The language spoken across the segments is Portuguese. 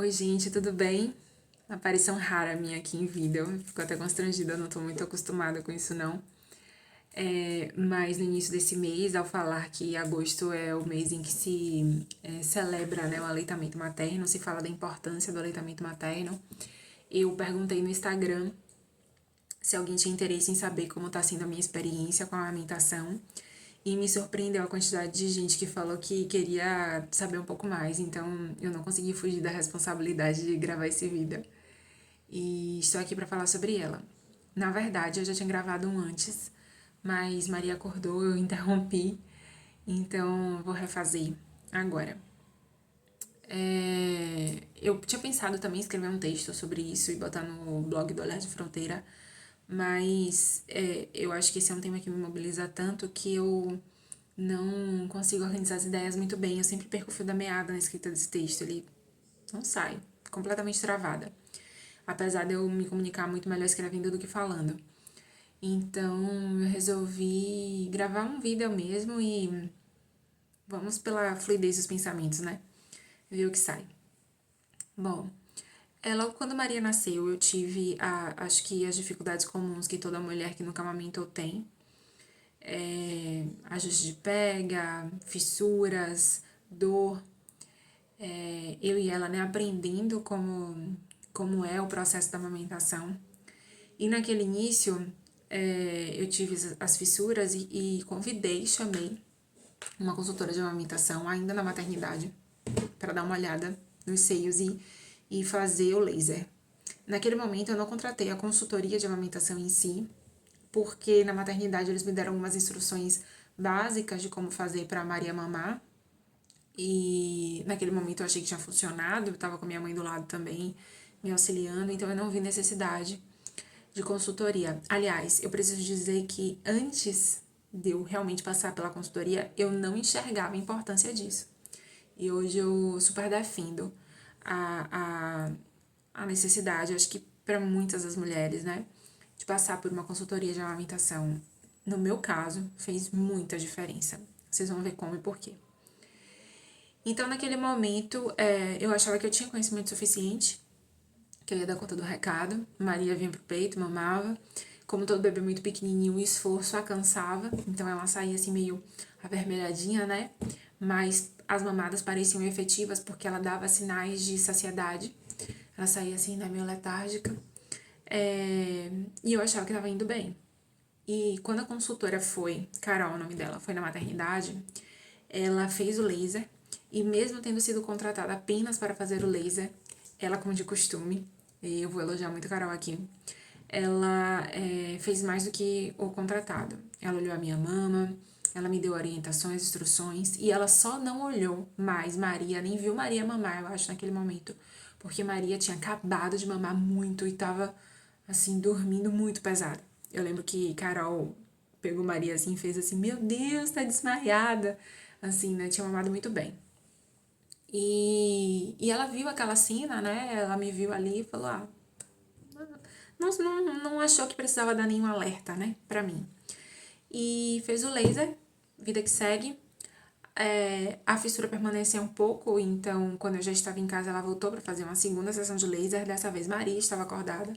Oi, gente, tudo bem? Aparição rara minha aqui em vídeo. Fico até constrangida, eu não tô muito acostumada com isso, não. Mas no início desse mês, ao falar que agosto é o mês em que se celebra, né, o aleitamento materno, se fala da importância do aleitamento materno, eu perguntei no Instagram se alguém tinha interesse em saber como tá sendo a minha experiência com a amamentação. E me surpreendeu a quantidade de gente que falou que queria saber um pouco mais, então eu não consegui fugir da responsabilidade de gravar esse vídeo. E estou aqui para falar sobre ela. Na verdade, eu já tinha gravado um antes, mas Maria acordou, eu interrompi, então vou refazer agora. Eu tinha pensado também em escrever um texto sobre isso e botar no blog do Olhar de Fronteira, mas eu acho que esse é um tema que me mobiliza tanto que eu não consigo organizar as ideias muito bem. Eu sempre perco o fio da meada na escrita desse texto, ele não sai, completamente travada. Apesar de eu me comunicar muito melhor escrevendo do que falando. Então, eu resolvi gravar um vídeo mesmo e vamos pela fluidez dos pensamentos, né? Ver o que sai. Bom, logo quando Maria nasceu, eu tive, acho que as dificuldades comuns que toda mulher que nunca amamentou tem. Ajuste de pega, fissuras, dor. Eu e ela, né, aprendendo como é o processo da amamentação. E naquele início, eu tive as fissuras e convidei, chamei uma consultora de amamentação, ainda na maternidade, para dar uma olhada nos seios e fazer o laser. Naquele momento, eu não contratei a consultoria de amamentação em si, porque na maternidade eles me deram algumas instruções básicas de como fazer para a Maria mamar. E naquele momento eu achei que tinha funcionado, eu estava com minha mãe do lado também, me auxiliando, então eu não vi necessidade de consultoria. Aliás, eu preciso dizer que antes de eu realmente passar pela consultoria, eu não enxergava a importância disso. E hoje eu super defendo a necessidade, acho que para muitas das mulheres, né, de passar por uma consultoria de amamentação. No meu caso, fez muita diferença. Vocês vão ver como e por quê. Então, naquele momento, eu achava que eu tinha conhecimento suficiente, que eu ia dar conta do recado. Maria vinha pro peito, mamava. Como todo bebê muito pequenininho, o esforço a cansava. Então, ela saía assim meio avermelhadinha, né? Mas as mamadas pareciam efetivas porque ela dava sinais de saciedade. Ela saía assim, né, meio letárgica. E eu achava que tava indo bem. E quando a consultora foi, Carol, o nome dela, foi na maternidade, ela fez o laser. E mesmo tendo sido contratada apenas para fazer o laser, ela, como de costume, e eu vou elogiar muito a Carol aqui, ela fez mais do que o contratado. Ela olhou a minha mama, ela me deu orientações, instruções, e ela só não olhou mais Maria, nem viu Maria mamar, eu acho, naquele momento, porque Maria tinha acabado de mamar muito e tava, assim, dormindo muito pesado. Eu lembro que Carol pegou Maria assim e fez assim, meu Deus, tá desmaiada, assim, né, tinha mamado muito bem. E ela viu aquela cena, né, ela me viu ali e falou, não achou que precisava dar nenhum alerta, né, pra mim. E fez o laser, vida que segue. A fissura permaneceu um pouco, então quando eu já estava em casa, ela voltou para fazer uma segunda sessão de laser. Dessa vez Maria estava acordada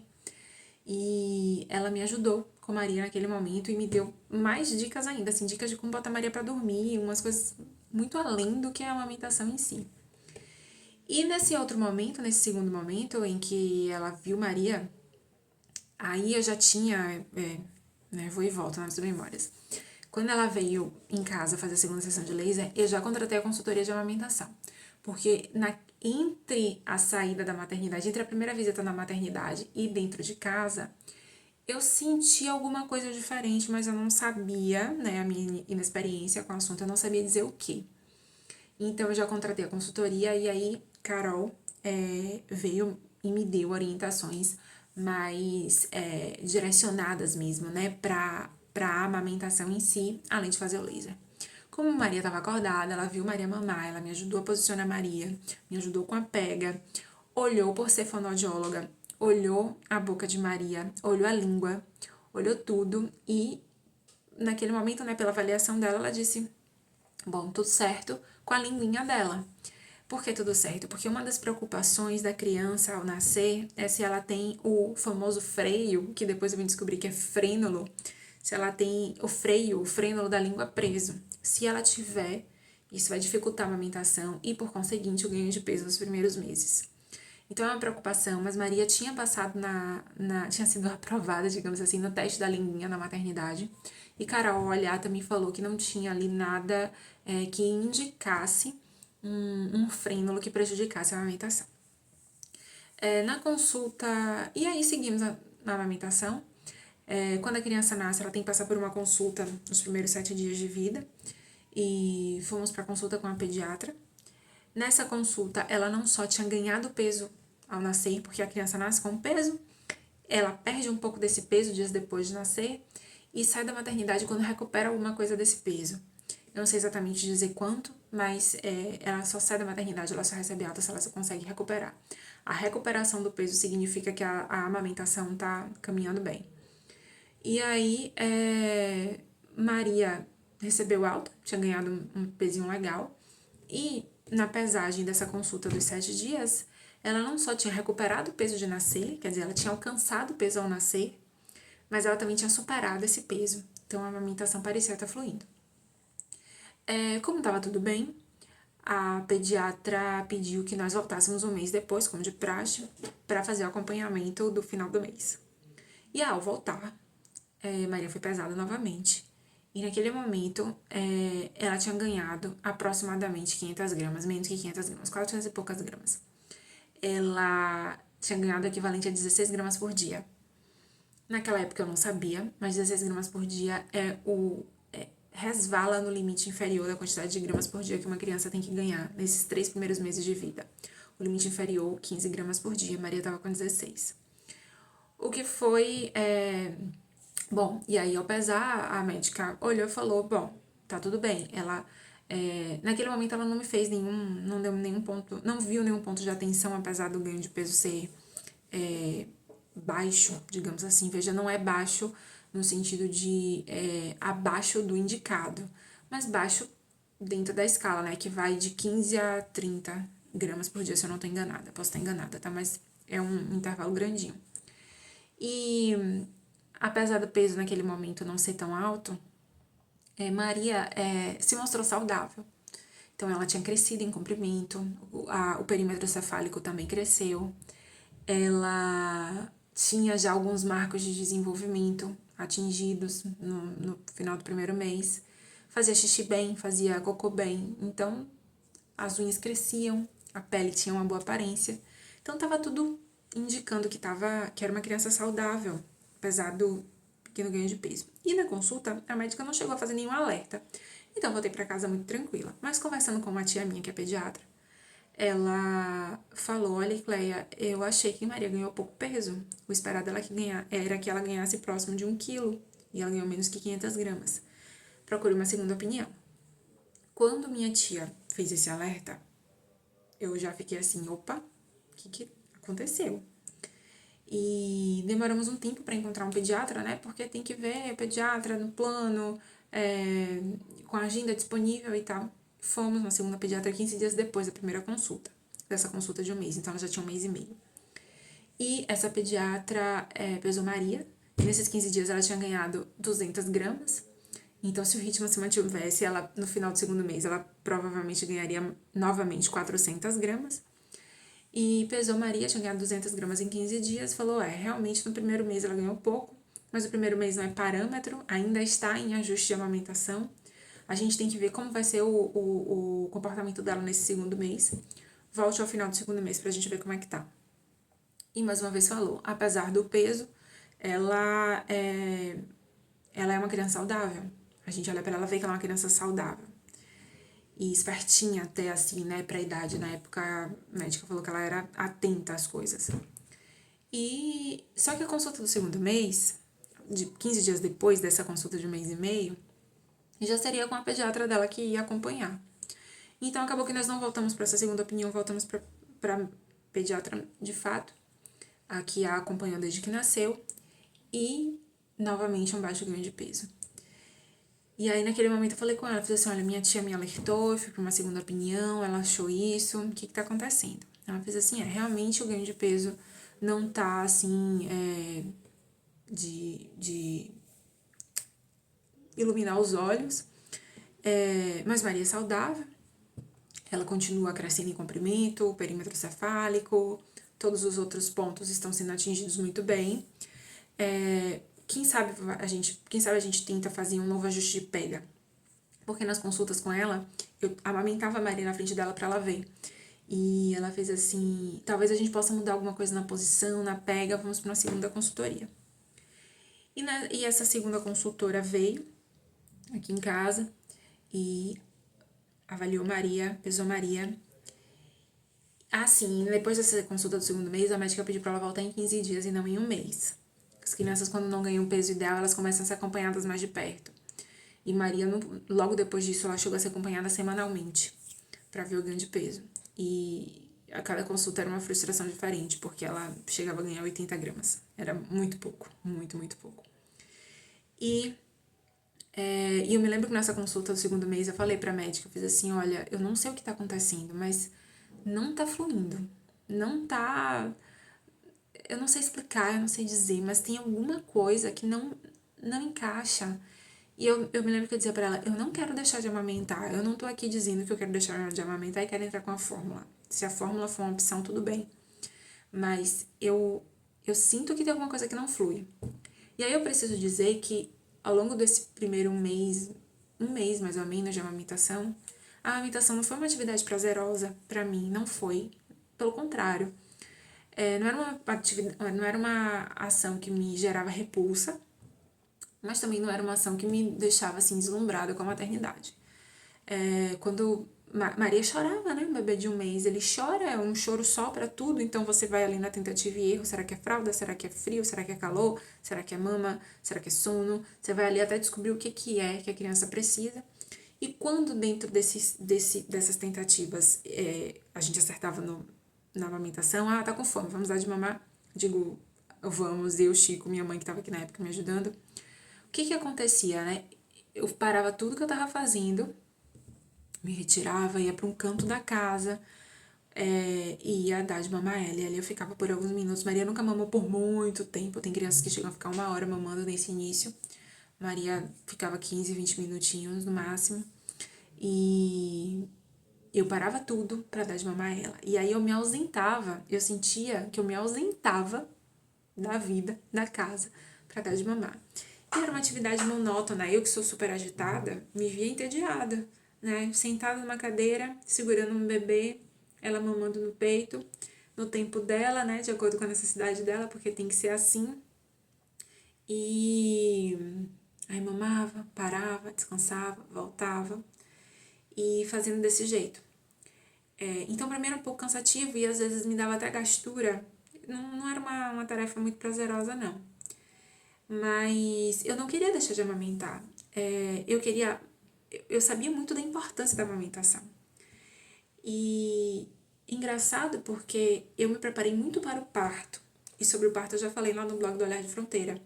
e ela me ajudou com Maria naquele momento e me deu mais dicas ainda, assim, dicas de como botar Maria para dormir, umas coisas muito além do que a amamentação em si. E nesse outro momento, nesse segundo momento em que ela viu Maria, aí eu já tinha, né, vou e volto nas memórias. Quando ela veio em casa fazer a segunda sessão de laser, eu já contratei a consultoria de amamentação. Porque entre a saída da maternidade, entre a primeira visita na maternidade e dentro de casa, eu senti alguma coisa diferente, mas eu não sabia, né, a minha inexperiência com o assunto, eu não sabia dizer o quê. Então, eu já contratei a consultoria e aí Carol veio e me deu orientações mais direcionadas mesmo, né, pra amamentação em si, além de fazer o laser. Como Maria estava acordada, ela viu Maria mamar, ela me ajudou a posicionar Maria, me ajudou com a pega, olhou por ser fonoaudióloga, olhou a boca de Maria, olhou a língua, olhou tudo e naquele momento, né, pela avaliação dela, ela disse, bom, tudo certo com a linguinha dela. Por que tudo certo? Porque uma das preocupações da criança ao nascer é se ela tem o famoso freio, que depois eu vim descobrir que é frênulo, se ela tem o frênulo da língua preso. Se ela tiver, isso vai dificultar a amamentação e, por conseguinte, o ganho de peso nos primeiros meses. Então é uma preocupação, mas Maria tinha passado tinha sido aprovada, digamos assim, no teste da linguinha na maternidade. E Carol Olhar também falou que não tinha ali nada que indicasse um frênulo que prejudicasse a amamentação. Na consulta, e aí seguimos na amamentação. Quando a criança nasce, ela tem que passar por uma consulta nos primeiros 7 dias de vida. E fomos para consulta com a pediatra. Nessa consulta, ela não só tinha ganhado peso ao nascer, porque a criança nasce com peso, ela perde um pouco desse peso dias depois de nascer e sai da maternidade quando recupera alguma coisa desse peso. Eu não sei exatamente dizer quanto, mas ela só sai da maternidade, ela só recebe alta se ela consegue recuperar. A recuperação do peso significa que a amamentação está caminhando bem. E aí, Maria recebeu alta, tinha ganhado um pezinho legal, e na pesagem dessa consulta dos 7 dias, ela não só tinha recuperado o peso de nascer, quer dizer, ela tinha alcançado o peso ao nascer, mas ela também tinha superado esse peso. Então a amamentação parecia estar fluindo. Como estava tudo bem, a pediatra pediu que nós voltássemos um mês depois, como de praxe, para fazer o acompanhamento do final do mês. E ao voltar, Maria foi pesada novamente. E naquele momento, ela tinha ganhado aproximadamente 500 gramas, menos que 500 gramas, 400 e poucas gramas. Ela tinha ganhado o equivalente a 16 gramas por dia. Naquela época eu não sabia, mas 16 gramas por dia resvala no limite inferior da quantidade de gramas por dia que uma criança tem que ganhar nesses 3 primeiros meses de vida. O limite inferior, 15 gramas por dia. Maria estava com 16. O que foi... Bom, e aí ao pesar, a médica olhou e falou, bom, tá tudo bem. Ela, naquele momento ela não me fez não deu nenhum ponto, não viu nenhum ponto de atenção, apesar do ganho de peso ser baixo, digamos assim. Veja, não é baixo no sentido de abaixo do indicado, mas baixo dentro da escala, né, que vai de 15 a 30 gramas por dia, se eu não tô enganada. Posso estar enganada, tá? Mas é um intervalo grandinho. E apesar do peso naquele momento não ser tão alto, Maria se mostrou saudável. Então, ela tinha crescido em comprimento, o perímetro cefálico também cresceu, ela tinha já alguns marcos de desenvolvimento atingidos no final do primeiro mês, fazia xixi bem, fazia cocô bem, então as unhas cresciam, a pele tinha uma boa aparência, então estava tudo indicando que era uma criança saudável, apesar do pequeno ganho de peso. E na consulta, a médica não chegou a fazer nenhum alerta. Então, voltei para casa muito tranquila. Mas conversando com uma tia minha, que é pediatra, ela falou, olha, Cleia, eu achei que Maria ganhou pouco peso. O esperado era que ela ganhasse próximo de 1 quilo. E ela ganhou menos que 500 gramas. Procure uma segunda opinião. Quando minha tia fez esse alerta, eu já fiquei assim, opa, o que aconteceu? E demoramos um tempo para encontrar um pediatra, né? Porque tem que ver pediatra no plano, com a agenda disponível e tal. Fomos na segunda pediatra 15 dias depois da primeira consulta, dessa consulta de um mês, então ela já tinha um mês e meio. E essa pediatra pesou Maria, e nesses 15 dias ela tinha ganhado 200 gramas. Então, se o ritmo se mantivesse, ela, no final do segundo mês, ela provavelmente ganharia novamente 400 gramas. E pesou Maria, tinha ganhado 200 gramas em 15 dias, falou, realmente no primeiro mês ela ganhou pouco, mas o primeiro mês não é parâmetro, ainda está em ajuste de amamentação. A gente tem que ver como vai ser o comportamento dela nesse segundo mês. Volte ao final do segundo mês pra gente ver como é que tá. E mais uma vez falou, apesar do peso, ela é uma criança saudável. A gente olha pra ela e vê que ela é uma criança saudável. E espertinha até, assim, né, pra idade. Na época, a médica falou que ela era atenta às coisas. E só que a consulta do segundo mês, de 15 dias depois dessa consulta de um mês e meio, já seria com a pediatra dela que ia acompanhar. Então, acabou que nós não voltamos para essa segunda opinião, voltamos para pediatra de fato, a que a acompanhou desde que nasceu, e novamente um baixo ganho de peso. E aí, naquele momento, eu falei com ela, fiz assim, olha, minha tia me alertou, eu fui pra uma segunda opinião, ela achou isso, o que tá acontecendo? Ela fez assim, realmente o ganho de peso não tá, assim, de iluminar os olhos, mas Maria é saudável, ela continua crescendo em comprimento, perímetro cefálico, todos os outros pontos estão sendo atingidos muito bem. Quem sabe a gente tenta fazer um novo ajuste de pega. Porque nas consultas com ela, eu amamentava a Maria na frente dela pra ela ver. E ela fez assim, talvez a gente possa mudar alguma coisa na posição, na pega, vamos pra uma segunda consultoria. E essa segunda consultora veio aqui em casa e avaliou Maria, pesou Maria. Assim, depois dessa consulta do segundo mês, a médica pediu pra ela voltar em 15 dias e não em um mês. As crianças, quando não ganham o peso ideal, elas começam a ser acompanhadas mais de perto. E Maria, logo depois disso, ela chegou a ser acompanhada semanalmente pra ver o ganho de peso. E a cada consulta era uma frustração diferente, porque ela chegava a ganhar 80 gramas. Era muito pouco, muito, muito pouco. E eu me lembro que nessa consulta do segundo mês eu falei pra médica, eu fiz assim, olha, eu não sei o que tá acontecendo, mas não tá fluindo. Não tá... Eu não sei explicar, eu não sei dizer, mas tem alguma coisa que não encaixa. E eu me lembro que eu dizia pra ela, eu não quero deixar de amamentar, eu não tô aqui dizendo que eu quero deixar de amamentar e quero entrar com a fórmula. Se a fórmula for uma opção, tudo bem. Mas eu sinto que tem alguma coisa que não flui. E aí eu preciso dizer que ao longo desse primeiro mês, um mês mais ou menos de amamentação, a amamentação não foi uma atividade prazerosa pra mim, não foi. Pelo contrário, não era uma ação que me gerava repulsa, mas também não era uma ação que me deixava assim deslumbrada com a maternidade. Quando Maria chorava, né? Um bebê de um mês, ele chora, é um choro só pra tudo, então você vai ali na tentativa e erro, será que é fralda, será que é frio, será que é calor, será que é mama, será que é sono, você vai ali até descobrir o que é que a criança precisa. E quando dentro dessas tentativas a gente acertava na amamentação, tá com fome, vamos dar de mamar, digo, vamos, eu, Chico, minha mãe que tava aqui na época me ajudando, o que acontecia, né? Eu parava tudo que eu tava fazendo, me retirava, ia para um canto da casa e ia dar de mamar ela. E ali eu ficava por alguns minutos. Maria nunca mamou por muito tempo. Tem crianças que chegam a ficar 1 hora mamando nesse início. Maria ficava 15, 20 minutinhos no máximo. E eu parava tudo para dar de mamar ela. E aí eu me ausentava, eu sentia que eu me ausentava da vida, da casa, para dar de mamar. E era uma atividade monótona. Eu, que sou super agitada, me via entediada, né? Sentada numa cadeira, segurando um bebê, ela mamando no peito, no tempo dela, né? De acordo com a necessidade dela, porque tem que ser assim. E aí mamava, parava, descansava, voltava e fazendo desse jeito. Então, pra mim era um pouco cansativo e às vezes me dava até gastura. Não era uma tarefa muito prazerosa, não. Mas eu não queria deixar de amamentar. Eu sabia muito da importância da amamentação. E engraçado porque eu me preparei muito para o parto. E sobre o parto eu já falei lá no blog do Olhar de Fronteira.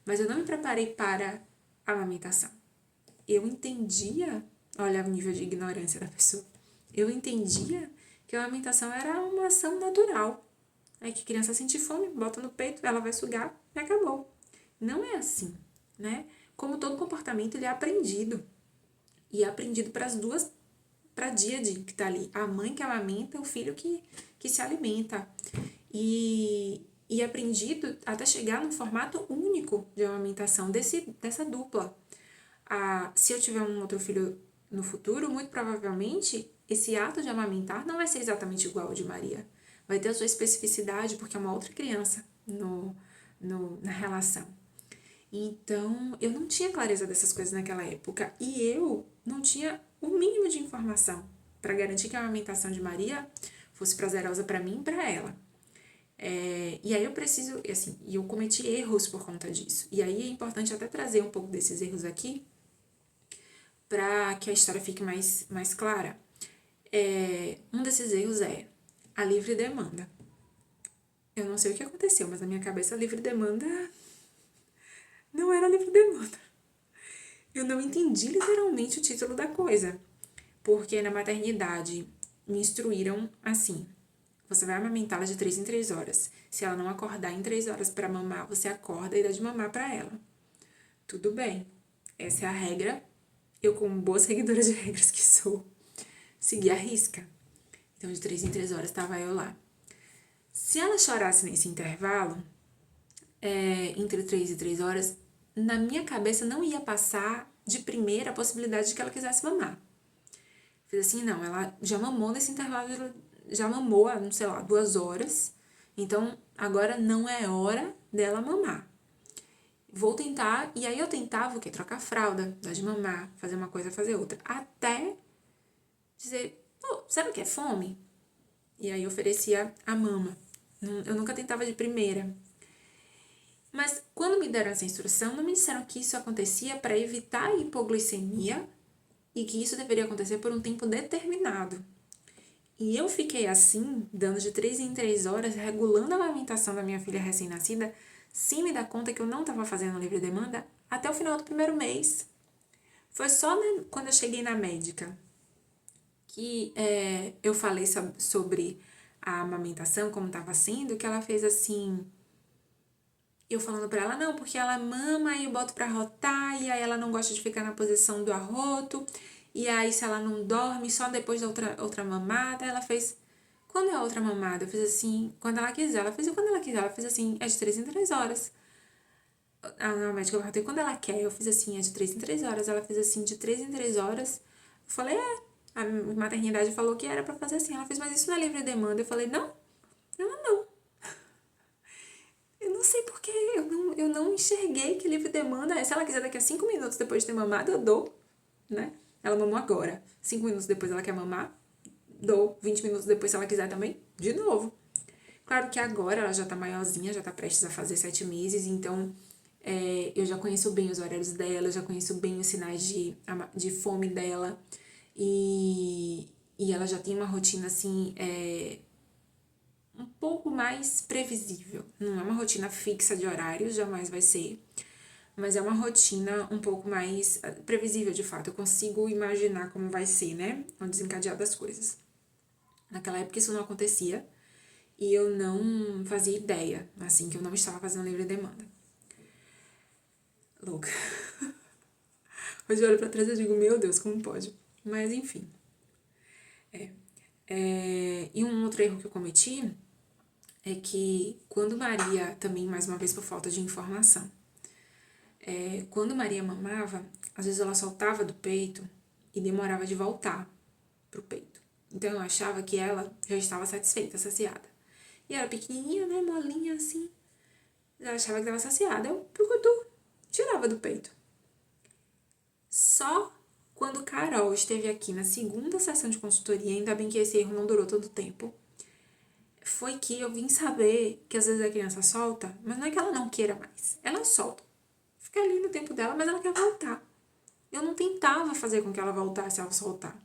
Mas eu não me preparei para a amamentação. Eu entendia, olha o nível de ignorância da pessoa. Eu entendia que a amamentação era uma ação natural. É que a criança sente fome, bota no peito, ela vai sugar e acabou. Não é assim, né? Como todo comportamento, ele é aprendido. E é aprendido para as duas, para a díade que tá ali. A mãe que amamenta, o filho que se alimenta. E é aprendido até chegar num formato único de amamentação dessa dupla. Se eu tiver um outro filho no futuro, muito provavelmente esse ato de amamentar não vai ser exatamente igual ao de Maria. Vai ter a sua especificidade, porque é uma outra criança na relação. Então, eu não tinha clareza dessas coisas naquela época. E eu não tinha o mínimo de informação para garantir que a amamentação de Maria fosse prazerosa para mim e para ela. E aí eu preciso, assim, e eu cometi erros por conta disso. E aí é importante até trazer um pouco desses erros aqui para que a história fique mais clara. Um desses erros é a livre demanda. Eu não sei o que aconteceu, mas na minha cabeça a livre demanda não era livre demanda. Eu não entendi literalmente o título da coisa. Porque na maternidade me instruíram assim: você vai amamentá-la de 3 em 3 horas. Se ela não acordar em 3 horas para mamar, você acorda e dá de mamar para ela. Tudo bem. Essa é a regra. Eu, como boa seguidora de regras que sou, segui a risca. Então, de 3 em 3 horas estava eu lá. Se ela chorasse nesse intervalo, entre 3 e 3 horas, na minha cabeça não ia passar de primeira a possibilidade de que ela quisesse mamar. Fiz assim, não, ela já mamou nesse intervalo, já mamou há, sei lá, 2 horas, então agora não é hora dela mamar. Vou tentar, e aí eu tentava o quê? Trocar a fralda, dar de mamar, fazer uma coisa, fazer outra, até dizer, pô, sabe o que é fome? E aí eu oferecia a mama. Eu nunca tentava de primeira. Mas quando me deram essa instrução, não me disseram que isso acontecia para evitar a hipoglicemia e que isso deveria acontecer por um tempo determinado. E eu fiquei assim, dando de 3 em 3 horas, regulando a amamentação da minha filha recém-nascida, sem me dar conta que eu não estava fazendo livre demanda, até o final do primeiro mês. Foi só quando eu cheguei na médica que eu falei sobre a amamentação, como estava sendo, que ela fez assim... Eu falando pra ela, não, porque ela mama e eu boto pra arrotar, e aí ela não gosta de ficar na posição do arroto, e aí se ela não dorme, só depois da outra mamada, ela fez... Quando é a outra mamada? Eu fiz assim, quando ela quiser. Ela fez quando ela quiser, ela fez assim, é de 3 em 3 horas. A médica eu perguntei quando ela quer, eu fiz assim, é de 3 em 3 horas. Ela fez assim, de 3 em 3 horas. Eu falei, a maternidade falou que era pra fazer assim. Ela fez, mas isso não é livre demanda. Eu falei, não, não. Eu não sei porque eu não enxerguei que livre demanda é. Se ela quiser daqui a 5 minutos depois de ter mamado, eu dou, né? Ela mamou agora. 5 minutos depois ela quer mamar, dou. 20 minutos depois, se ela quiser também, de novo. Claro que agora ela já tá maiorzinha, já tá prestes a fazer 7 meses, então eu já conheço bem os horários dela, eu já conheço bem os sinais de fome dela. E ela já tem uma rotina assim, um pouco mais previsível. Não é uma rotina fixa de horários, jamais vai ser, mas é uma rotina um pouco mais previsível, de fato. Eu consigo imaginar como vai ser, né? O desencadear das coisas. Naquela época isso não acontecia e eu não fazia ideia, assim, que eu não estava fazendo livre demanda. Louca. Hoje eu olho pra trás e digo, meu Deus, como pode? Mas enfim. E um outro erro que eu cometi é que quando Maria, também mais uma vez por falta de informação, quando Maria mamava, às vezes ela soltava do peito e demorava de voltar pro peito. Então eu achava que ela já estava satisfeita, saciada. E era pequenininha, né, molinha assim. Eu achava que estava saciada. Eu tirava do peito. Só quando Carol esteve aqui na segunda sessão de consultoria, ainda bem que esse erro não durou todo o tempo, foi que eu vim saber que às vezes a criança solta, mas não é que ela não queira mais. Ela solta. Fica ali no tempo dela, mas ela quer voltar. Eu não tentava fazer com que ela voltasse ao soltar.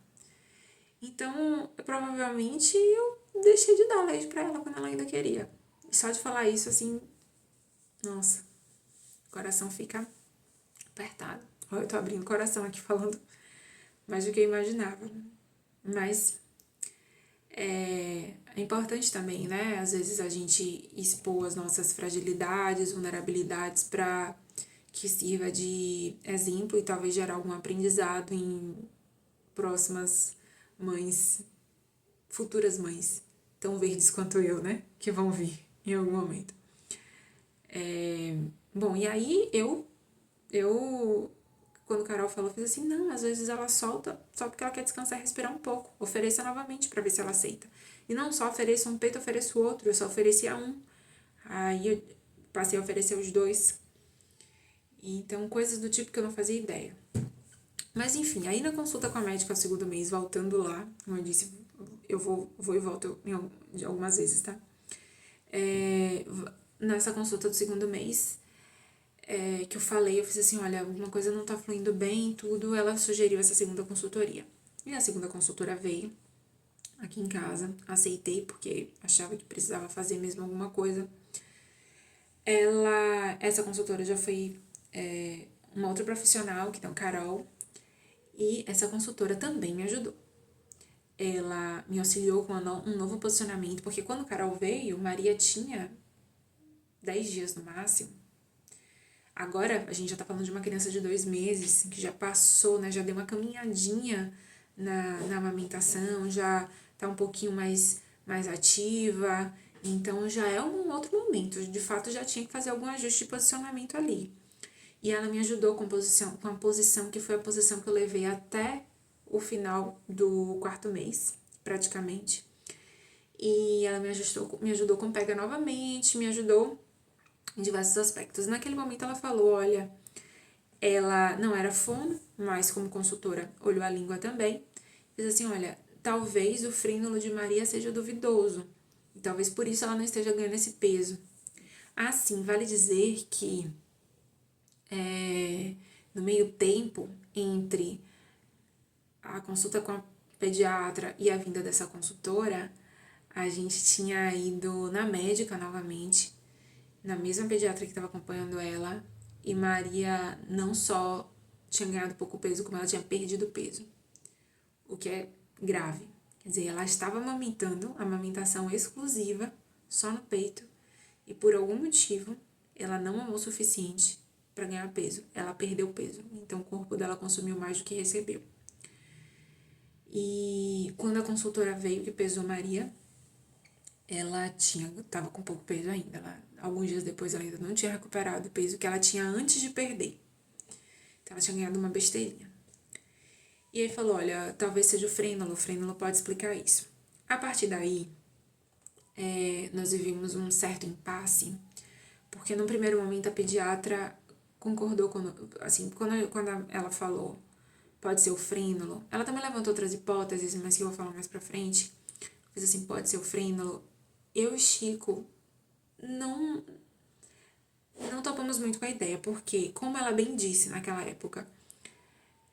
Então, provavelmente, eu deixei de dar leite pra ela quando ela ainda queria. E só de falar isso, assim, nossa, o coração fica apertado. Olha, eu tô abrindo o coração aqui falando mais do que eu imaginava. Mas é importante também, né? Às vezes a gente expor as nossas fragilidades, vulnerabilidades para que sirva de exemplo e talvez gerar algum aprendizado em próximas mães, futuras mães, tão verdes quanto eu, né? Que vão vir em algum momento. Bom, e aí quando Carol falou, eu fiz assim, não, às vezes ela solta só porque ela quer descansar e respirar um pouco. Ofereça novamente pra ver se ela aceita. E não só ofereço um peito, ofereço outro. Eu só oferecia um. Aí eu passei a oferecer os 2. Então, coisas do tipo que eu não fazia ideia. Mas enfim, aí na consulta com a médica ao segundo mês, voltando lá, como eu disse, eu vou e volto algumas vezes, tá? Nessa consulta do segundo mês, que eu falei, eu fiz assim, olha, alguma coisa não tá fluindo bem, tudo, ela sugeriu essa segunda consultoria. E a segunda consultora veio aqui em casa, aceitei porque achava que precisava fazer mesmo alguma coisa. Essa consultora já foi uma outra profissional, que é a Carol, e essa consultora também me ajudou. Ela me auxiliou com um novo posicionamento, porque quando a Carol veio, Maria tinha 10 dias no máximo. Agora, a gente já tá falando de uma criança de 2 meses, que já passou, né, já deu uma caminhadinha na amamentação, já tá um pouquinho mais ativa, então já é um outro momento, de fato já tinha que fazer algum ajuste de posicionamento ali. E ela me ajudou com a posição que foi a posição que eu levei até o final do 4º mês, praticamente. E ela me ajudou com pega novamente, me ajudou em diversos aspectos. Naquele momento ela falou, olha, ela não era fono, mas como consultora olhou a língua também. Diz assim, olha, talvez o frênulo de Maria seja duvidoso. E talvez por isso ela não esteja ganhando esse peso. Assim, vale dizer que no meio tempo entre a consulta com a pediatra e a vinda dessa consultora, a gente tinha ido na médica novamente, na mesma pediatra que estava acompanhando ela, e Maria não só tinha ganhado pouco peso, como ela tinha perdido peso, o que é grave. Quer dizer, ela estava amamentando, amamentação exclusiva, só no peito, e por algum motivo ela não mamou o suficiente para ganhar peso. Ela perdeu peso, então o corpo dela consumiu mais do que recebeu. E quando a consultora veio, que pesou Maria, ela estava com pouco peso ainda. Alguns dias depois ela ainda não tinha recuperado o peso que ela tinha antes de perder. Então ela tinha ganhado uma besteirinha. E aí falou, olha, talvez seja o frênulo pode explicar isso. A partir daí, nós vivemos um certo impasse, porque no primeiro momento a pediatra concordou com, assim, quando ela falou, pode ser o frênulo, ela também levantou outras hipóteses, mas que eu vou falar mais pra frente, fez assim, pode ser o frênulo. Eu e Chico não topamos muito com a ideia, porque, como ela bem disse naquela época,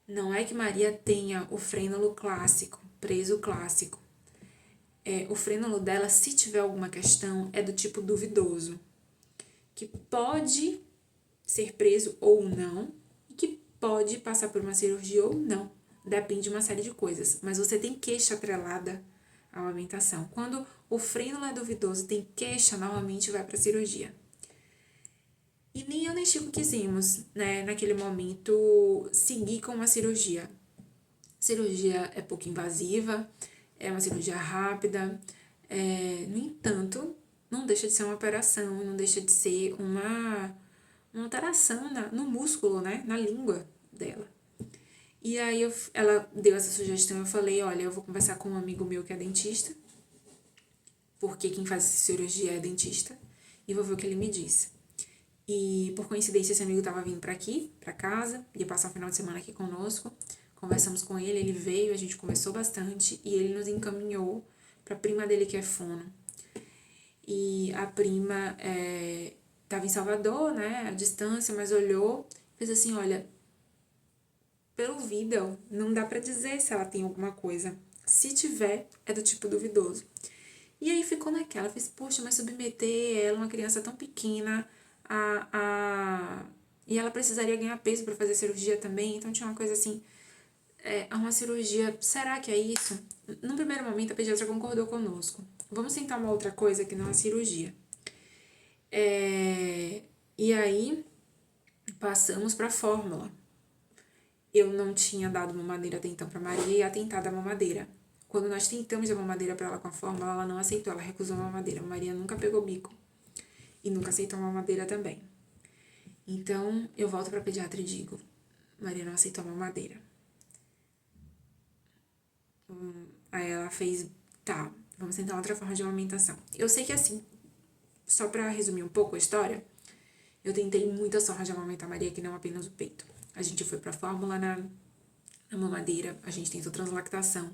não é que Maria tenha o frênulo clássico, preso clássico. O frênulo dela, se tiver alguma questão, é do tipo duvidoso, que pode ser preso ou não, e que pode passar por uma cirurgia ou não. Depende de uma série de coisas. Mas você tem queixa atrelada à amamentação. Quando o frênulo é duvidoso, tem queixa, normalmente vai para a cirurgia. E nem eu nem Chico quisemos, né, naquele momento, seguir com uma cirurgia. Cirurgia é pouco invasiva, é uma cirurgia rápida, no entanto, não deixa de ser uma operação, não deixa de ser uma alteração no músculo, né, na língua dela. E aí ela deu essa sugestão, eu falei, olha, eu vou conversar com um amigo meu que é dentista, porque quem faz essa cirurgia é dentista, e vou ver o que ele me diz. E por coincidência esse amigo estava vindo para aqui, para casa, ia passar o final de semana aqui conosco. Conversamos com ele, ele veio, a gente conversou bastante e ele nos encaminhou para a prima dele que é fono. E a prima estava em Salvador, né, à distância, mas olhou, fez assim, olha, pelo vídeo não dá para dizer se ela tem alguma coisa. Se tiver, é do tipo duvidoso. E aí ficou naquela, fez, poxa, mas submeter ela, uma criança tão pequena, e ela precisaria ganhar peso para fazer cirurgia também, então tinha uma coisa assim, uma cirurgia, será que é isso? No primeiro momento a pediatra concordou conosco. Vamos tentar uma outra coisa que não é cirurgia. E aí passamos para a fórmula. Eu não tinha dado mamadeira até então para Maria e ia tentar dar mamadeira. Quando nós tentamos dar mamadeira para ela com a fórmula, ela não aceitou, ela recusou a mamadeira. Maria nunca pegou bico e nunca aceitou a mamadeira também. Então, eu volto pra pediatra e digo, Maria não aceitou a mamadeira. Aí ela fez, tá, vamos tentar outra forma de amamentação. Eu sei que assim, só pra resumir um pouco a história, eu tentei muitas formas de amamentar Maria, que não apenas o peito. A gente foi pra fórmula na mamadeira, a gente tentou translactação,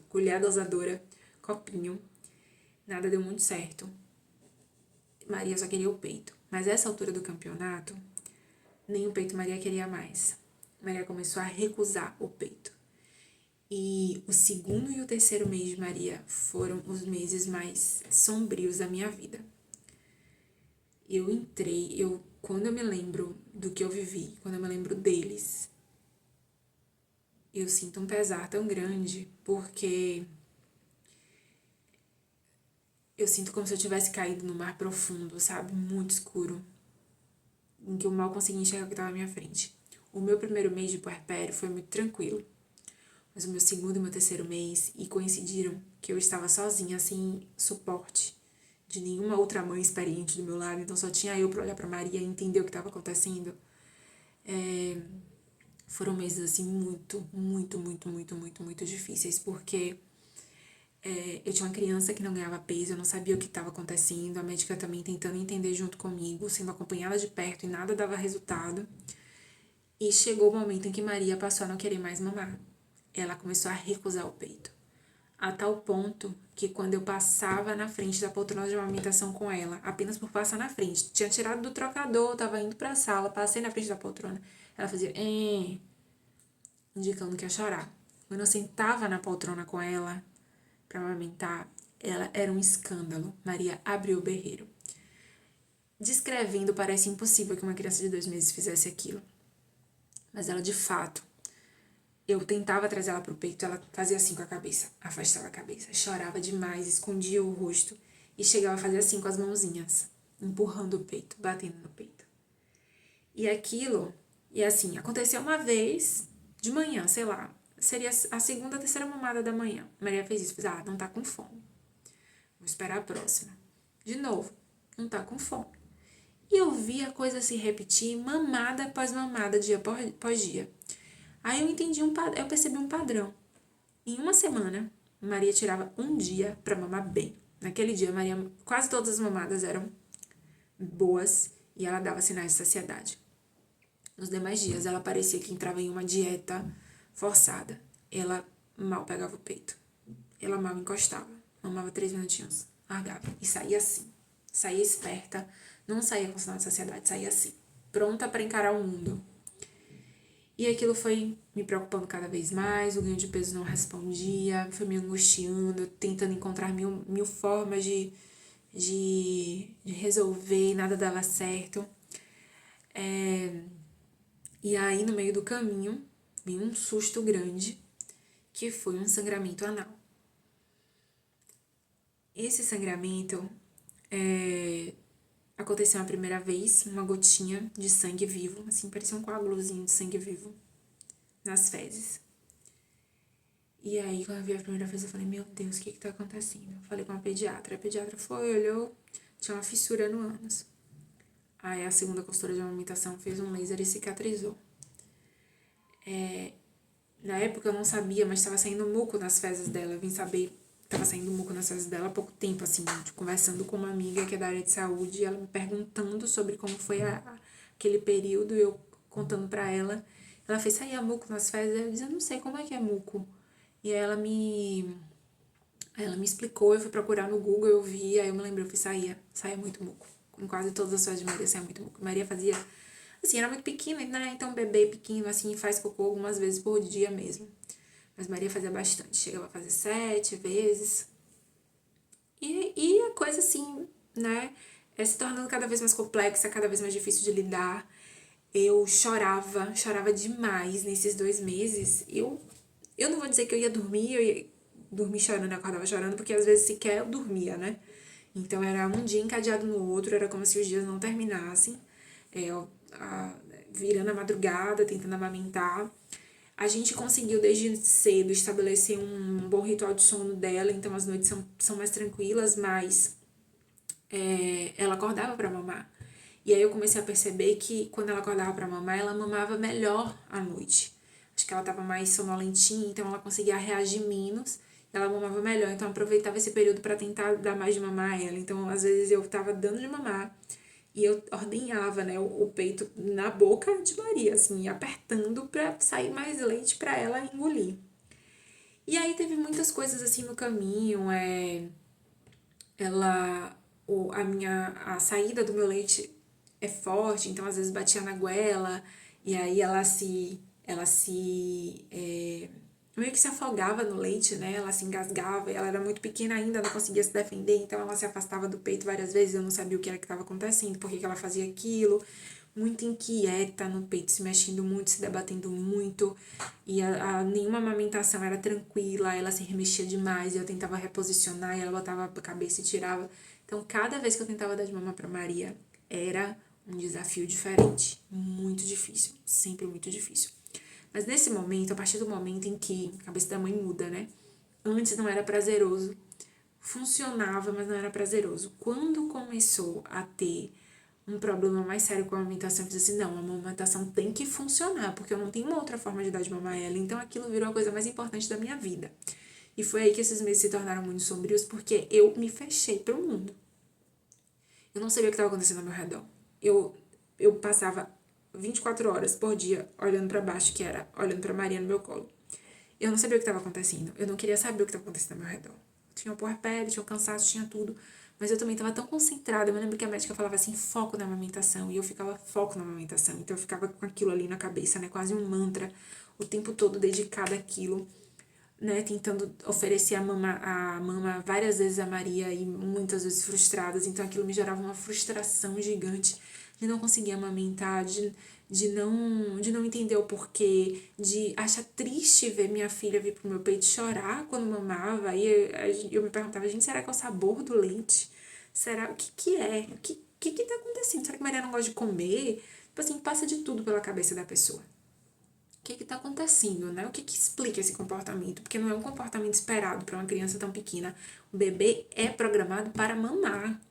colher dosadora, copinho. Nada deu muito certo. Maria só queria o peito. Mas essa altura do campeonato, nem o peito Maria queria mais. Maria começou a recusar o peito. E o 2º e o 3º mês de Maria foram os meses mais sombrios da minha vida. Eu quando eu me lembro do que eu vivi, quando eu me lembro deles, eu sinto um pesar tão grande, porque eu sinto como se eu tivesse caído no mar profundo, sabe? Muito escuro, em que eu mal conseguia enxergar o que estava à minha frente. O meu primeiro mês de puerpério foi muito tranquilo, mas o meu segundo e meu terceiro mês, e coincidiram que eu estava sozinha, sem suporte de nenhuma outra mãe experiente do meu lado, então só tinha eu para olhar para Maria e entender o que estava acontecendo. Foram meses, assim, muito difíceis, porque eu tinha uma criança que não ganhava peso, eu não sabia o que estava acontecendo, a médica também tentando entender junto comigo, sendo acompanhada de perto e nada dava resultado. E chegou o momento em que Maria passou a não querer mais mamar. Ela começou a recusar o peito. A tal ponto que quando eu passava na frente da poltrona de amamentação com ela, apenas por passar na frente, tinha tirado do trocador, tava indo pra sala, passei na frente da poltrona, ela fazia indicando que ia chorar. Quando eu sentava na poltrona com ela pra amamentar, ela era um escândalo. Maria abriu o berreiro. Descrevendo, parece impossível que uma criança de 2 meses fizesse aquilo. Mas ela, de fato, eu tentava trazer ela pro peito, ela fazia assim com a cabeça, afastava a cabeça, chorava demais, escondia o rosto e chegava a fazer assim com as mãozinhas, empurrando o peito, batendo no peito. E aquilo, e assim, aconteceu uma vez, de manhã, sei lá, seria a segunda, terceira mamada da manhã. Maria fez isso, fez, não tá com fome. Vou esperar a próxima. De novo, não tá com fome. E eu vi a coisa se repetir, mamada após mamada, dia após dia. Aí eu percebi um padrão. Em uma semana, Maria tirava um dia pra mamar bem. Naquele dia, Maria, quase todas as mamadas eram boas e ela dava sinais de saciedade. Nos demais dias, ela parecia que entrava em uma dieta forçada. Ela mal pegava o peito. Ela mal encostava. Mamava 3 minutinhos, largava e saía assim. Saía esperta, não saía com sinal de saciedade, saía assim, pronta para encarar o mundo. E aquilo foi me preocupando cada vez mais, o ganho de peso não respondia, foi me angustiando, tentando encontrar mil formas de resolver e nada dava certo. E aí, no meio do caminho, veio um susto grande, que foi um sangramento anal. Esse sangramento aconteceu a primeira vez, uma gotinha de sangue vivo, assim, parecia um coágulozinho de sangue vivo nas fezes. E aí, quando eu vi a primeira vez, eu falei, meu Deus, o que tá acontecendo? Eu falei com a pediatra foi, olhou, tinha uma fissura no ânus. Aí a segunda consultora de amamentação fez um laser e cicatrizou. Na época eu não sabia, mas estava saindo muco nas fezes dela. Eu vim saber, estava saindo muco nas fezes dela há pouco tempo, assim, conversando com uma amiga que é da área de saúde, e ela me perguntando sobre como foi aquele período, e eu contando pra ela. Ela fez, saía muco nas fezes? Eu disse, eu não sei como é que é muco. E aí ela me explicou, eu fui procurar no Google, eu vi, aí eu me lembrei, eu fiz, saía muito muco. Com quase todas as fezes de Maria saía muito muco. Maria fazia, assim, era muito pequena, né? Então bebê pequeno, assim, faz cocô algumas vezes por dia mesmo. Mas Maria fazia bastante, chegava a fazer 7 vezes. E a coisa, assim, né, se tornando cada vez mais complexa, cada vez mais difícil de lidar. Eu chorava demais nesses 2 meses. Eu não vou dizer que eu ia dormir chorando, acordava chorando, porque às vezes sequer eu dormia, né? Então era um dia encadeado no outro, era como se os dias não terminassem. Virando a madrugada, tentando amamentar. A gente conseguiu desde cedo estabelecer um bom ritual de sono dela, então as noites são mais tranquilas, mas ela acordava pra mamar. E aí eu comecei a perceber que quando ela acordava pra mamar, ela mamava melhor à noite. Acho que ela tava mais sonolentinha, então ela conseguia reagir menos, ela mamava melhor. Então eu aproveitava esse período pra tentar dar mais de mamar a ela. Então às vezes eu tava dando de mamar e eu ordenhava, né, o peito na boca de Maria, assim, apertando pra sair mais leite pra ela engolir. E aí teve muitas coisas assim no caminho, a saída do meu leite é forte, então às vezes batia na goela, e aí ela se meio que se afogava no leite, né? Ela se engasgava, ela era muito pequena ainda, não conseguia se defender, então ela se afastava do peito várias vezes, eu não sabia o que era que estava acontecendo, por que ela fazia aquilo, muito inquieta no peito, se mexendo muito, se debatendo muito, e nenhuma amamentação era tranquila, ela se remexia demais, e eu tentava reposicionar, e ela botava a cabeça e tirava. Então, cada vez que eu tentava dar de mamar para Maria, era um desafio diferente, muito difícil, sempre muito difícil. Mas nesse momento, a partir do momento em que a cabeça da mãe muda, né? Antes não era prazeroso, funcionava, mas não era prazeroso. Quando começou a ter um problema mais sério com a amamentação, eu disse assim, não, a amamentação tem que funcionar, porque eu não tenho uma outra forma de dar de mamar ela. Então aquilo virou a coisa mais importante da minha vida. E foi aí que esses meses se tornaram muito sombrios, porque eu me fechei pro mundo. Eu não sabia o que estava acontecendo ao meu redor. Eu passava 24 horas por dia olhando para baixo, que era olhando para Maria no meu colo. Eu não sabia o que estava acontecendo. Eu não queria saber o que estava acontecendo ao meu redor. Tinha um puerpério, tinha um cansaço, tinha tudo. Mas eu também estava tão concentrada. Eu me lembro que a médica falava assim, foco na amamentação. E eu ficava foco na amamentação. Então eu ficava com aquilo ali na cabeça, né? Quase um mantra. O tempo todo dedicada àquilo, né? Tentando oferecer a mama várias vezes a Maria e muitas vezes frustradas. Então aquilo me gerava uma frustração gigante de não conseguir amamentar, de não entender o porquê, de achar triste ver minha filha vir pro meu peito chorar quando mamava. E eu me perguntava, gente, será que é o sabor do leite? Será? O que que é? O que tá acontecendo? Será que Maria não gosta de comer? Tipo assim, passa de tudo pela cabeça da pessoa. O que está acontecendo, né? O que explica esse comportamento? Porque não é um comportamento esperado para uma criança tão pequena. O bebê é programado para mamar.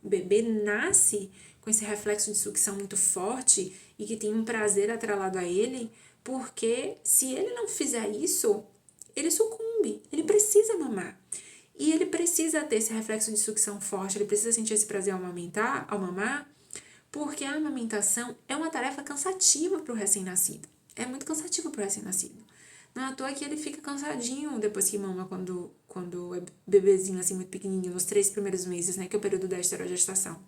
O bebê nasce com esse reflexo de sucção muito forte e que tem um prazer atrelado a ele, porque se ele não fizer isso, ele sucumbe, ele precisa mamar. E ele precisa ter esse reflexo de sucção forte, ele precisa sentir esse prazer ao mamar, porque a amamentação é uma tarefa cansativa para o recém-nascido. É muito cansativo para o recém-nascido. Não é à toa que ele fica cansadinho depois que mama quando é bebezinho, assim, muito pequenininho, nos 3 primeiros meses, né, que é o período da esterogestação.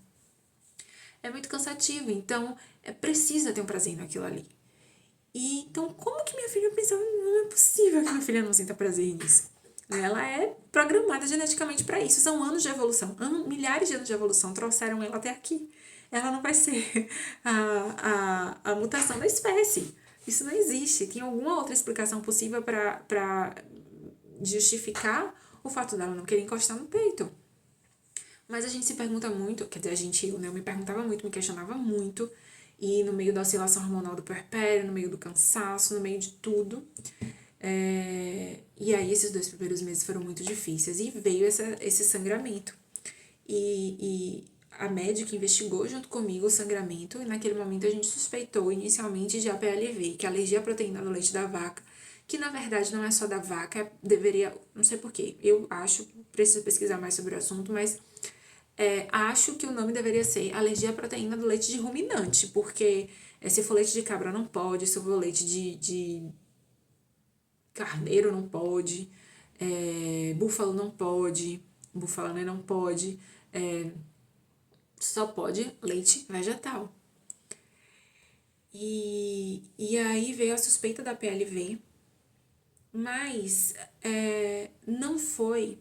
É muito cansativo, então precisa ter um prazer naquilo ali. E então, como que minha filha pensava, não é possível que minha filha não sinta prazer nisso? Ela é programada geneticamente para isso. São anos de evolução, milhares de anos de evolução trouxeram ela até aqui. Ela não vai ser a mutação da espécie. Isso não existe. Tem alguma outra explicação possível para justificar o fato dela não querer encostar no peito. Mas a gente se pergunta muito, quer dizer, eu me perguntava muito, me questionava muito, e no meio da oscilação hormonal do puerpério, no meio do cansaço, no meio de tudo. E aí esses 2 primeiros meses foram muito difíceis, e veio esse sangramento. E a médica investigou junto comigo o sangramento, e naquele momento a gente suspeitou inicialmente de APLV, que é alergia à proteína do leite da vaca, que na verdade não é só da vaca, deveria, não sei porquê, eu acho, preciso pesquisar mais sobre o assunto, mas acho que o nome deveria ser alergia à proteína do leite de ruminante, porque se for leite de cabra não pode, se for leite de carneiro não pode, búfalo não pode, búfala, né, não pode, só pode leite vegetal. E aí veio a suspeita da PLV, mas não foi,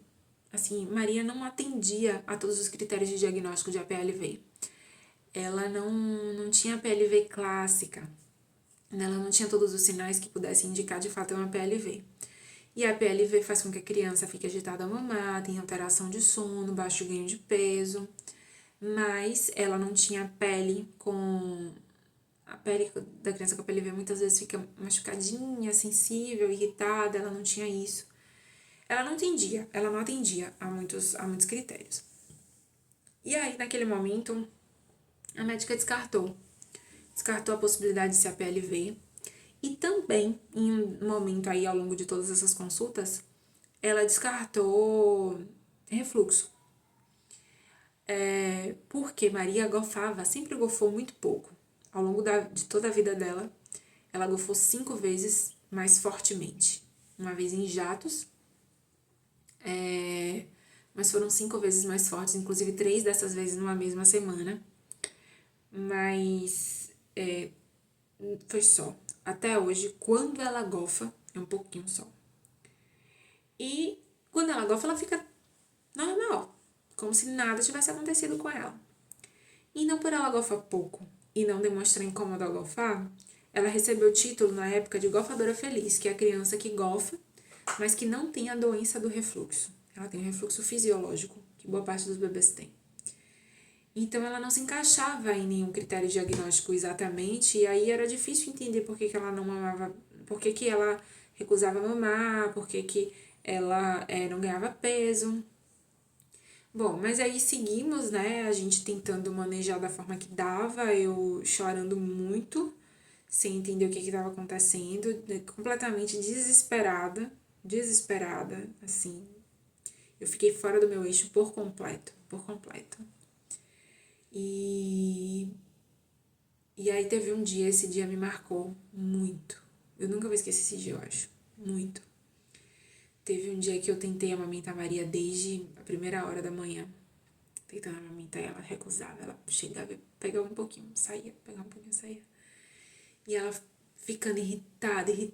assim, Maria não atendia a todos os critérios de diagnóstico de APLV. Ela não tinha PLV clássica, ela não tinha todos os sinais que pudessem indicar de fato uma PLV. E a PLV faz com que a criança fique agitada ao mamar, tem alteração de sono, baixo ganho de peso, mas ela não tinha pele com... A pele da criança com a PLV muitas vezes fica machucadinha, sensível, irritada, ela não tinha isso. Ela não atendia a muitos critérios. E aí, naquele momento, a médica descartou a possibilidade de ser a PLV, e também, em um momento aí ao longo de todas essas consultas, ela descartou refluxo. Porque Maria sempre gofou muito pouco. Ao longo de toda a vida dela, ela gofou 5 vezes mais fortemente. Uma vez em jatos, mas foram 5 vezes mais fortes, inclusive 3 dessas vezes numa mesma semana. Mas foi só. Até hoje, quando ela gofa, é um pouquinho só. E quando ela gofa, ela fica normal, como se nada tivesse acontecido com ela. E não por ela gofar pouco e não demonstrar incômodo ao gofar, ela recebeu o título na época de gofadora feliz, que é a criança que gofa, mas que não tem a doença do refluxo. Ela tem um refluxo fisiológico, que boa parte dos bebês tem. Então, ela não se encaixava em nenhum critério diagnóstico exatamente, e aí era difícil entender por que ela não mamava, por que ela recusava mamar, por que ela não ganhava peso. Bom, mas aí seguimos, né, a gente tentando manejar da forma que dava, eu chorando muito, sem entender o que estava acontecendo, completamente desesperada, assim. Eu fiquei fora do meu eixo por completo, por completo. E aí teve um dia, esse dia me marcou muito. Eu nunca vou esquecer esse dia, eu acho. Muito. Teve um dia que eu tentei amamentar Maria desde a primeira hora da manhã. Tentando amamentar, ela recusava. Ela chegava e pegava um pouquinho, saía, pegava um pouquinho, saía. E ela ficando irritada. E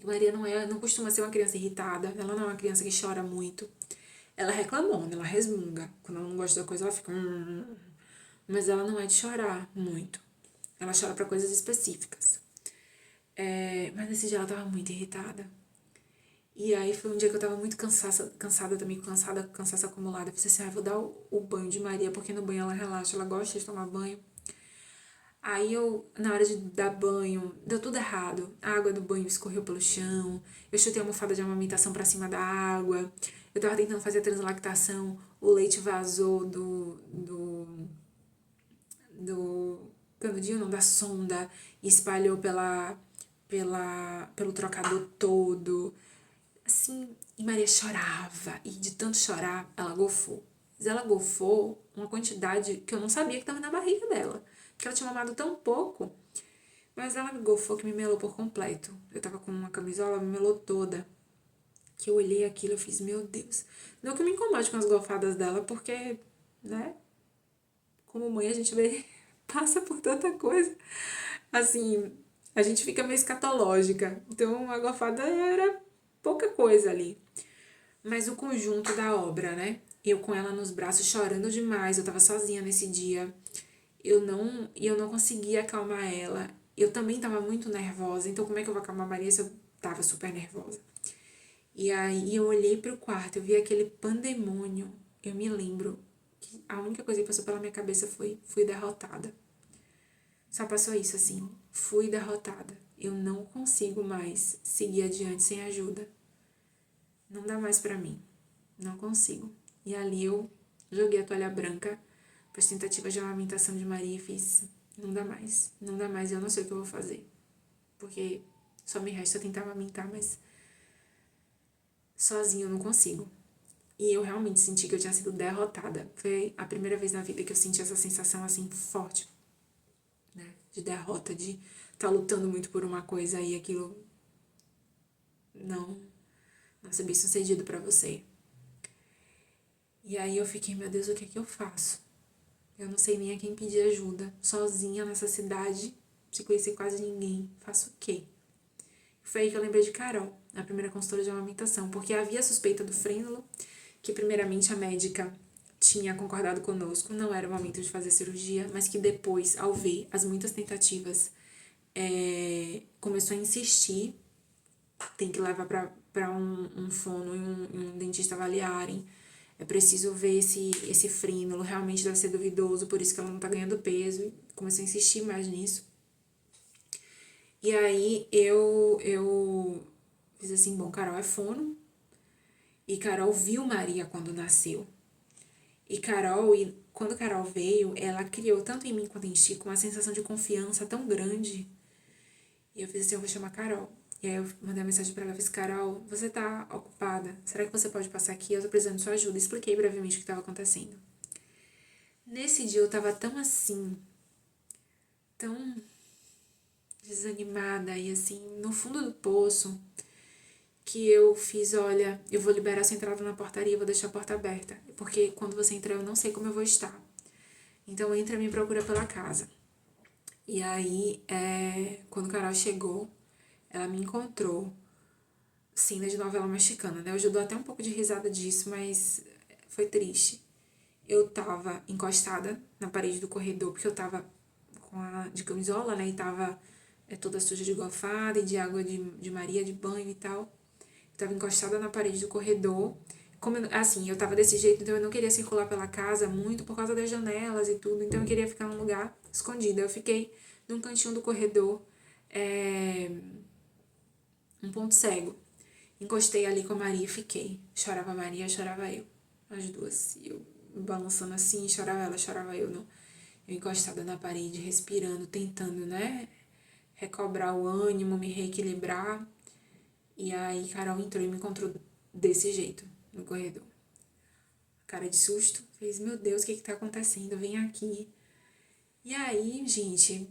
Maria não costuma ser uma criança irritada. Ela não é uma criança que chora muito. Ela reclamona, ela resmunga. Quando ela não gosta da coisa, ela fica... Mas ela não é de chorar muito. Ela chora pra coisas específicas. Mas nesse dia ela tava muito irritada. E aí foi um dia que eu tava muito cansada também, cansaço acumulado. Eu pensei assim, vou dar o banho de Maria, porque no banho ela relaxa, ela gosta de tomar banho. Aí na hora de dar banho, deu tudo errado. A água do banho escorreu pelo chão, eu chutei a almofada de amamentação pra cima da água, eu tava tentando fazer a translactação, o leite vazou do canudinho, não, da sonda, e espalhou pelo trocador todo. Assim, e Maria chorava, e de tanto chorar, ela gofou. Mas ela gofou uma quantidade que eu não sabia que estava na barriga dela, porque ela tinha mamado tão pouco, mas ela gofou que me melou por completo. Eu tava com uma camisola, ela me melou toda. Que eu olhei aquilo, eu fiz, meu Deus. Não que eu me incomode com as golfadas dela, porque, né, como mãe a gente passa por tanta coisa. Assim, a gente fica meio escatológica. Então, a golfada era pouca coisa ali. Mas o conjunto da obra, né? Eu com ela nos braços chorando demais, eu tava sozinha nesse dia. Eu não conseguia acalmar ela. Eu também tava muito nervosa, então como é que eu vou acalmar a Maria se eu tava super nervosa? E aí eu olhei pro quarto, eu vi aquele pandemônio. Eu me lembro que a única coisa que passou pela minha cabeça foi: fui derrotada. Só passou isso assim, fui derrotada. Eu não consigo mais seguir adiante sem ajuda. Não dá mais pra mim. Não consigo. E ali eu joguei a toalha branca para as tentativas de amamentação de Maria e fiz, não dá mais, não dá mais, eu não sei o que eu vou fazer. Porque só me resta tentar amamentar, mas sozinha eu não consigo. E eu realmente senti que eu tinha sido derrotada. Foi a primeira vez na vida que eu senti essa sensação assim forte, né? De derrota, de estar lutando muito por uma coisa e aquilo não ser bem sucedido pra você. E aí eu fiquei, meu Deus, o que é que eu faço? Eu não sei nem a quem pedir ajuda. Sozinha nessa cidade, sem conhecer quase ninguém. Faço o quê? Foi aí que eu lembrei de Carol, a primeira consultora de amamentação, porque havia suspeita do frênulo, que primeiramente a médica tinha concordado conosco, não era o momento de fazer cirurgia, mas que depois, ao ver as muitas tentativas, começou a insistir, tem que levar para um fono e um dentista avaliarem, é preciso ver esse frênulo, realmente deve ser duvidoso, por isso que ela não tá ganhando peso, e comecei a insistir mais nisso. E aí eu fiz assim, bom, Carol é fono, e Carol viu Maria quando nasceu. E quando Carol veio, ela criou tanto em mim quanto em Chico uma sensação de confiança tão grande. E eu fiz assim, eu vou chamar Carol. E aí eu mandei uma mensagem pra ela, fiz, Carol, você tá ocupada? Será que você pode passar aqui? Eu tô precisando de sua ajuda. Expliquei brevemente o que estava acontecendo. Nesse dia eu tava tão assim, tão desanimada e assim, no fundo do poço, que eu fiz, olha, eu vou liberar sua entrada na portaria, vou deixar a porta aberta, porque quando você entrar eu não sei como eu vou estar. Então entra e me procura pela casa. E aí, quando Carol chegou, ela me encontrou cena de novela mexicana, né? Hoje eu dou até um pouco de risada disso, mas foi triste. Eu tava encostada na parede do corredor, porque eu tava com a de camisola, né? E tava toda suja de golfada e de água de Maria, de banho e tal. Eu tava encostada na parede do corredor. Como assim, eu tava desse jeito, então eu não queria circular pela casa muito por causa das janelas e tudo. Então eu queria ficar num lugar escondido. Eu fiquei num cantinho do corredor, um ponto cego. Encostei ali com a Maria e fiquei. Chorava a Maria, chorava eu. As duas. E eu balançando assim, chorava ela, chorava eu. Não. Eu encostada na parede, respirando, tentando, né? Recobrar o ânimo, me reequilibrar. E aí Carol entrou e me encontrou desse jeito, no corredor. Cara de susto. Fez, meu Deus, o que tá acontecendo? Vem aqui. E aí, gente,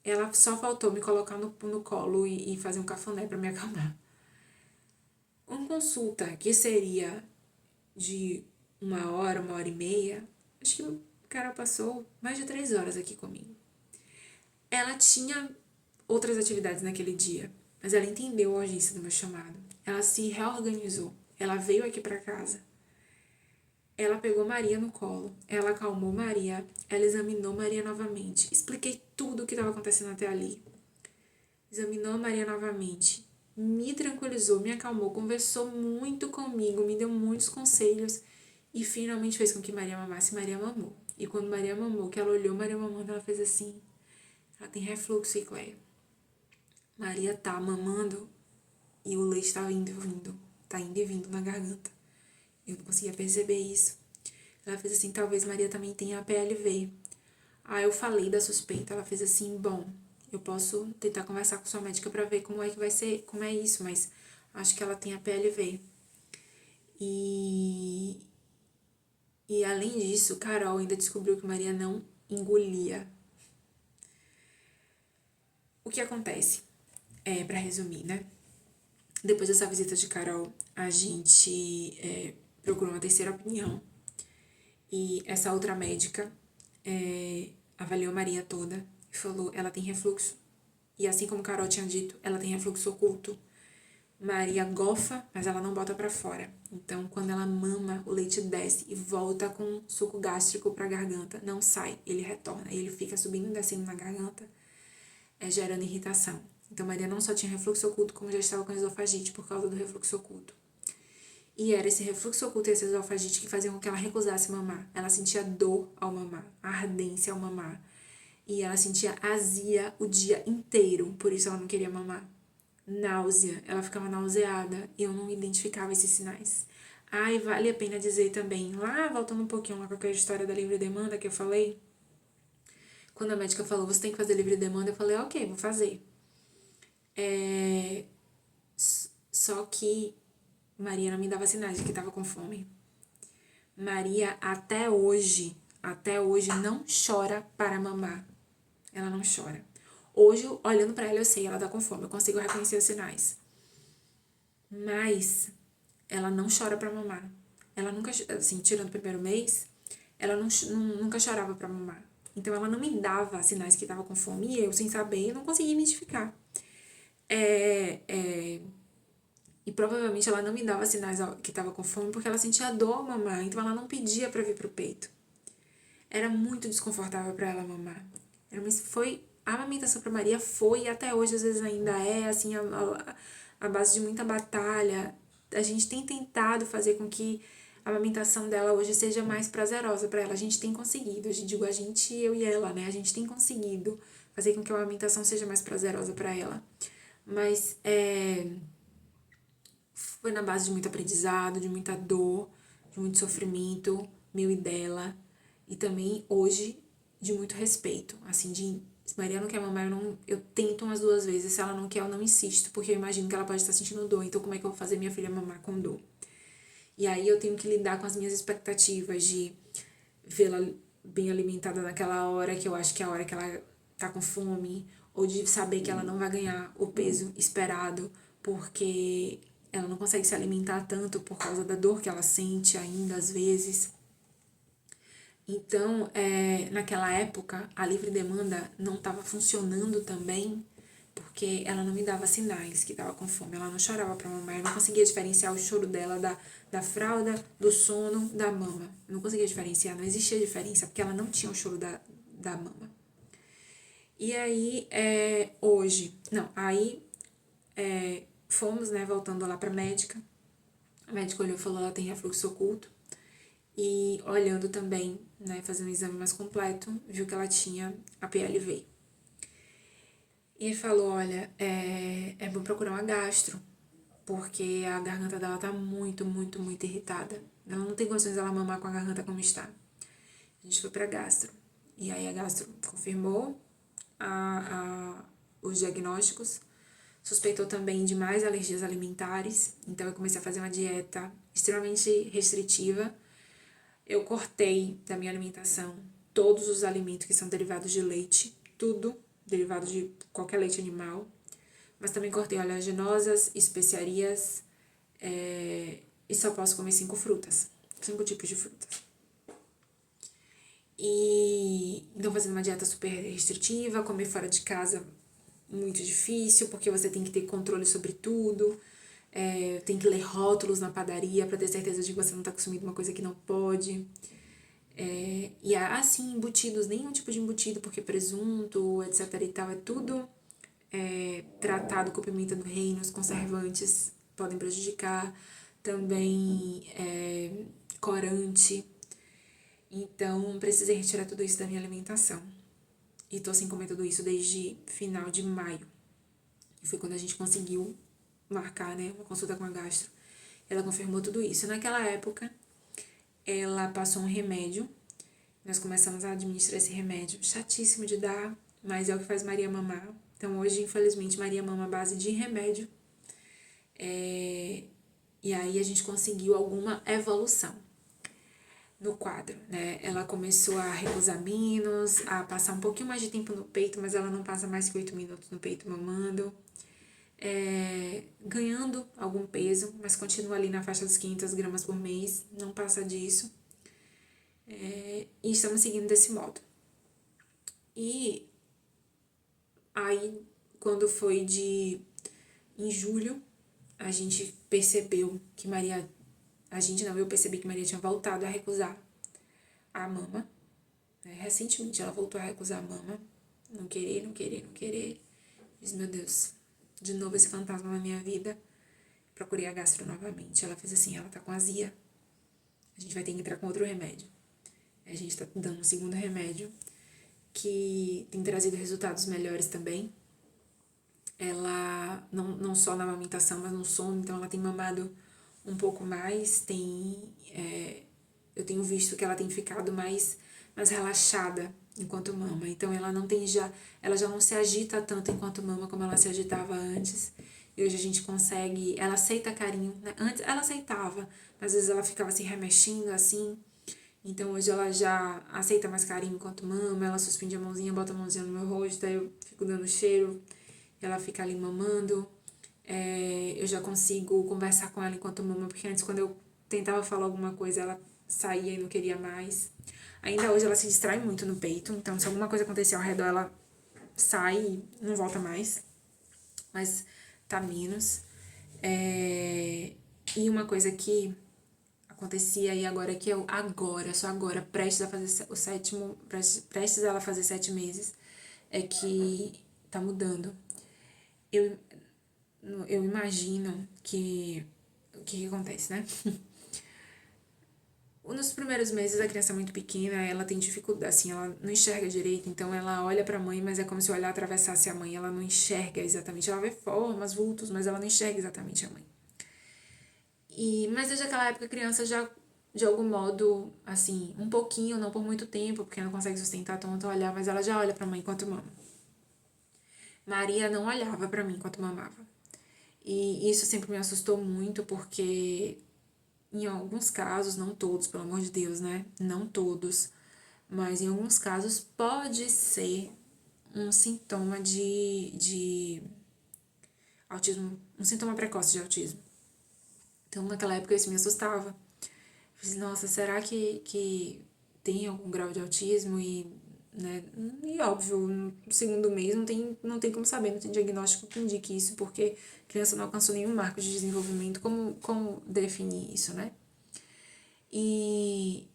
ela só faltou me colocar no colo e fazer um cafuné pra me acalmar. Uma consulta que seria de 1 hora, 1 hora e meia, acho que o cara passou mais de 3 horas aqui comigo. Ela tinha outras atividades naquele dia, mas ela entendeu a urgência do meu chamado. Ela se reorganizou. Ela veio aqui pra casa. Ela pegou Maria no colo. Ela acalmou Maria. Ela examinou Maria novamente. Expliquei tudo o que estava acontecendo até ali. Examinou Maria novamente. Me tranquilizou, me acalmou, conversou muito comigo, me deu muitos conselhos e finalmente fez com que Maria mamasse. Maria mamou. E quando Maria mamou, que ela olhou Maria mamando, ela fez assim. Ela tem refluxo, Icleia. Maria tá mamando e o leite tá indo e vindo. Tá indo e vindo na garganta. Eu não conseguia perceber isso. Ela fez assim, talvez Maria também tenha a PLV. Aí eu falei da suspeita, ela fez assim, bom, eu posso tentar conversar com sua médica pra ver como é que vai ser, como é isso, mas acho que ela tem a PLV. E além disso, Carol ainda descobriu que Maria não engolia. O que acontece? Pra resumir, né? Depois dessa visita de Carol, a gente procurou uma terceira opinião. E essa outra médica avaliou Maria toda e falou, ela tem refluxo. E assim como Carol tinha dito, ela tem refluxo oculto. Maria gofa, mas ela não bota pra fora. Então, quando ela mama, o leite desce e volta com suco gástrico pra garganta. Não sai, ele retorna. E ele fica subindo e descendo na garganta, gerando irritação. Então, Maria não só tinha refluxo oculto, como já estava com esofagite por causa do refluxo oculto. E era esse refluxo oculto e essa esofagite que faziam com que ela recusasse mamar. Ela sentia dor ao mamar, ardência ao mamar. E ela sentia azia o dia inteiro, por isso ela não queria mamar. Náusea, ela ficava nauseada e eu não identificava esses sinais. E vale a pena dizer também, lá voltando um pouquinho lá com aquela história da livre demanda que eu falei, quando a médica falou, você tem que fazer livre demanda, eu falei, ok, vou fazer. Só que Maria não me dava sinais de que estava com fome. Maria até hoje não chora para mamar. Ela não chora. Hoje, olhando pra ela, eu sei, ela tá com fome, eu consigo reconhecer os sinais. Mas ela não chora pra mamar. Ela nunca, assim, tirando o primeiro mês, ela nunca chorava pra mamar. Então ela não me dava sinais que tava com fome e eu, sem saber, não conseguia identificar. E provavelmente ela não me dava sinais que tava com fome porque ela sentia dor ao mamar, então ela não pedia pra vir pro peito. Era muito desconfortável pra ela mamar. A amamentação pra Maria foi e até hoje às vezes ainda é, assim, a base de muita batalha. A gente tem tentado fazer com que a amamentação dela hoje seja mais prazerosa pra ela. A gente tem conseguido, eu digo a gente, eu e ela, né? A gente tem conseguido fazer com que a amamentação seja mais prazerosa pra ela. Mas foi na base de muito aprendizado, de muita dor, de muito sofrimento, meu e dela. E também, hoje, de muito respeito. Assim, se Maria não quer mamar, eu tento umas 2 vezes. Se ela não quer, eu não insisto, porque eu imagino que ela pode estar sentindo dor. Então, como é que eu vou fazer minha filha mamar com dor? E aí, eu tenho que lidar com as minhas expectativas de vê-la bem alimentada naquela hora, que eu acho que é a hora que ela tá com fome, ou de saber que ela não vai ganhar o peso esperado, porque ela não consegue se alimentar tanto por causa da dor que ela sente ainda às vezes. Então, naquela época, a livre demanda não estava funcionando também porque ela não me dava sinais que tava com fome, ela não chorava pra mamar, eu não conseguia diferenciar o choro dela da fralda, do sono, da mama. Eu não conseguia diferenciar, não existia diferença, porque ela não tinha o choro da mama. E aí, fomos, né, voltando lá pra médica. A médica olhou e falou, ela tem refluxo oculto. E olhando também, né, fazendo um exame mais completo, viu que ela tinha a PLV. E ele falou, olha, é bom procurar uma gastro, porque a garganta dela tá muito, muito, muito irritada. Ela não tem condições dela mamar com a garganta como está. A gente foi pra gastro. E aí a gastro confirmou os diagnósticos, suspeitou também de mais alergias alimentares, então eu comecei a fazer uma dieta extremamente restritiva. Eu cortei da minha alimentação todos os alimentos que são derivados de leite, tudo derivado de qualquer leite animal, mas também cortei oleaginosas, especiarias, e só posso comer 5 frutas, 5 tipos de frutas. E então fazendo uma dieta super restritiva, comer fora de casa muito difícil, porque você tem que ter controle sobre tudo, tem que ler rótulos na padaria para ter certeza de que você não está consumindo uma coisa que não pode. E assim, embutidos, nenhum tipo de embutido, porque presunto, etc e tal, é tudo tratado com pimenta do reino, os conservantes podem prejudicar, também corante. Então, precisei retirar tudo isso da minha alimentação. E tô sem comer tudo isso desde final de maio. E foi quando a gente conseguiu marcar, né, uma consulta com a gastro. Ela confirmou tudo isso. Naquela época, ela passou um remédio. Nós começamos a administrar esse remédio. Chatíssimo de dar, mas é o que faz Maria mamar. Então, hoje, infelizmente, Maria mama à base de remédio. E aí, a gente conseguiu alguma evolução no quadro, né? Ela começou a recusar menos, a passar um pouquinho mais de tempo no peito, mas ela não passa mais que 8 minutos no peito mamando. Ganhando algum peso, mas continua ali na faixa dos 500 gramas por mês, não passa disso. E estamos seguindo desse modo. E aí, quando foi em julho, a gente percebeu que Maria... eu percebi que Maria tinha voltado a recusar a mama. Recentemente ela voltou a recusar a mama. Não querer, não querer, não querer. Disse, meu Deus, de novo esse fantasma na minha vida. Procurei a gastro novamente. Ela fez assim, ela tá com azia. A gente vai ter que entrar com outro remédio. A gente tá dando um segundo remédio que tem trazido resultados melhores também. Ela, não só na amamentação, mas no sono, então ela tem mamado um pouco mais, eu tenho visto que ela tem ficado mais relaxada enquanto mama, então ela já não se agita tanto enquanto mama como ela se agitava antes, e hoje a gente consegue, ela aceita carinho, né? Antes ela aceitava, mas às vezes ela ficava se remexendo assim, então hoje ela já aceita mais carinho enquanto mama, ela suspende a mãozinha, bota a mãozinha no meu rosto, aí eu fico dando cheiro, ela fica ali mamando. Eu já consigo conversar com ela enquanto mama, porque antes quando eu tentava falar alguma coisa ela saía e não queria mais. Ainda hoje ela se distrai muito no peito, então se alguma coisa acontecer ao redor ela sai e não volta mais, mas tá menos. E uma coisa que acontecia e agora que eu só agora, prestes a fazer o sétimo, prestes a ela fazer 7 meses, é que tá mudando. Eu imagino que... O que acontece, né? Nos primeiros meses a criança é muito pequena, ela tem dificuldade, assim, ela não enxerga direito, então ela olha pra mãe, mas é como se o olhar atravessasse a mãe, ela não enxerga exatamente, ela vê formas, vultos, mas ela não enxerga exatamente a mãe. Mas desde aquela época a criança já, de algum modo, assim, um pouquinho, não por muito tempo, porque não consegue sustentar tanto olhar, mas ela já olha pra mãe enquanto mama. Maria não olhava pra mim enquanto mamava. E isso sempre me assustou muito, porque em alguns casos, não todos, pelo amor de Deus, né? Não todos, mas em alguns casos pode ser um sintoma de autismo, um sintoma precoce de autismo. Então, naquela época, isso me assustava. Eu disse, nossa, será que tem algum grau de autismo? E né? E óbvio, no segundo mês não tem como saber, não tem diagnóstico que indique isso, porque a criança não alcançou nenhum marco de desenvolvimento, como definir isso, né? E,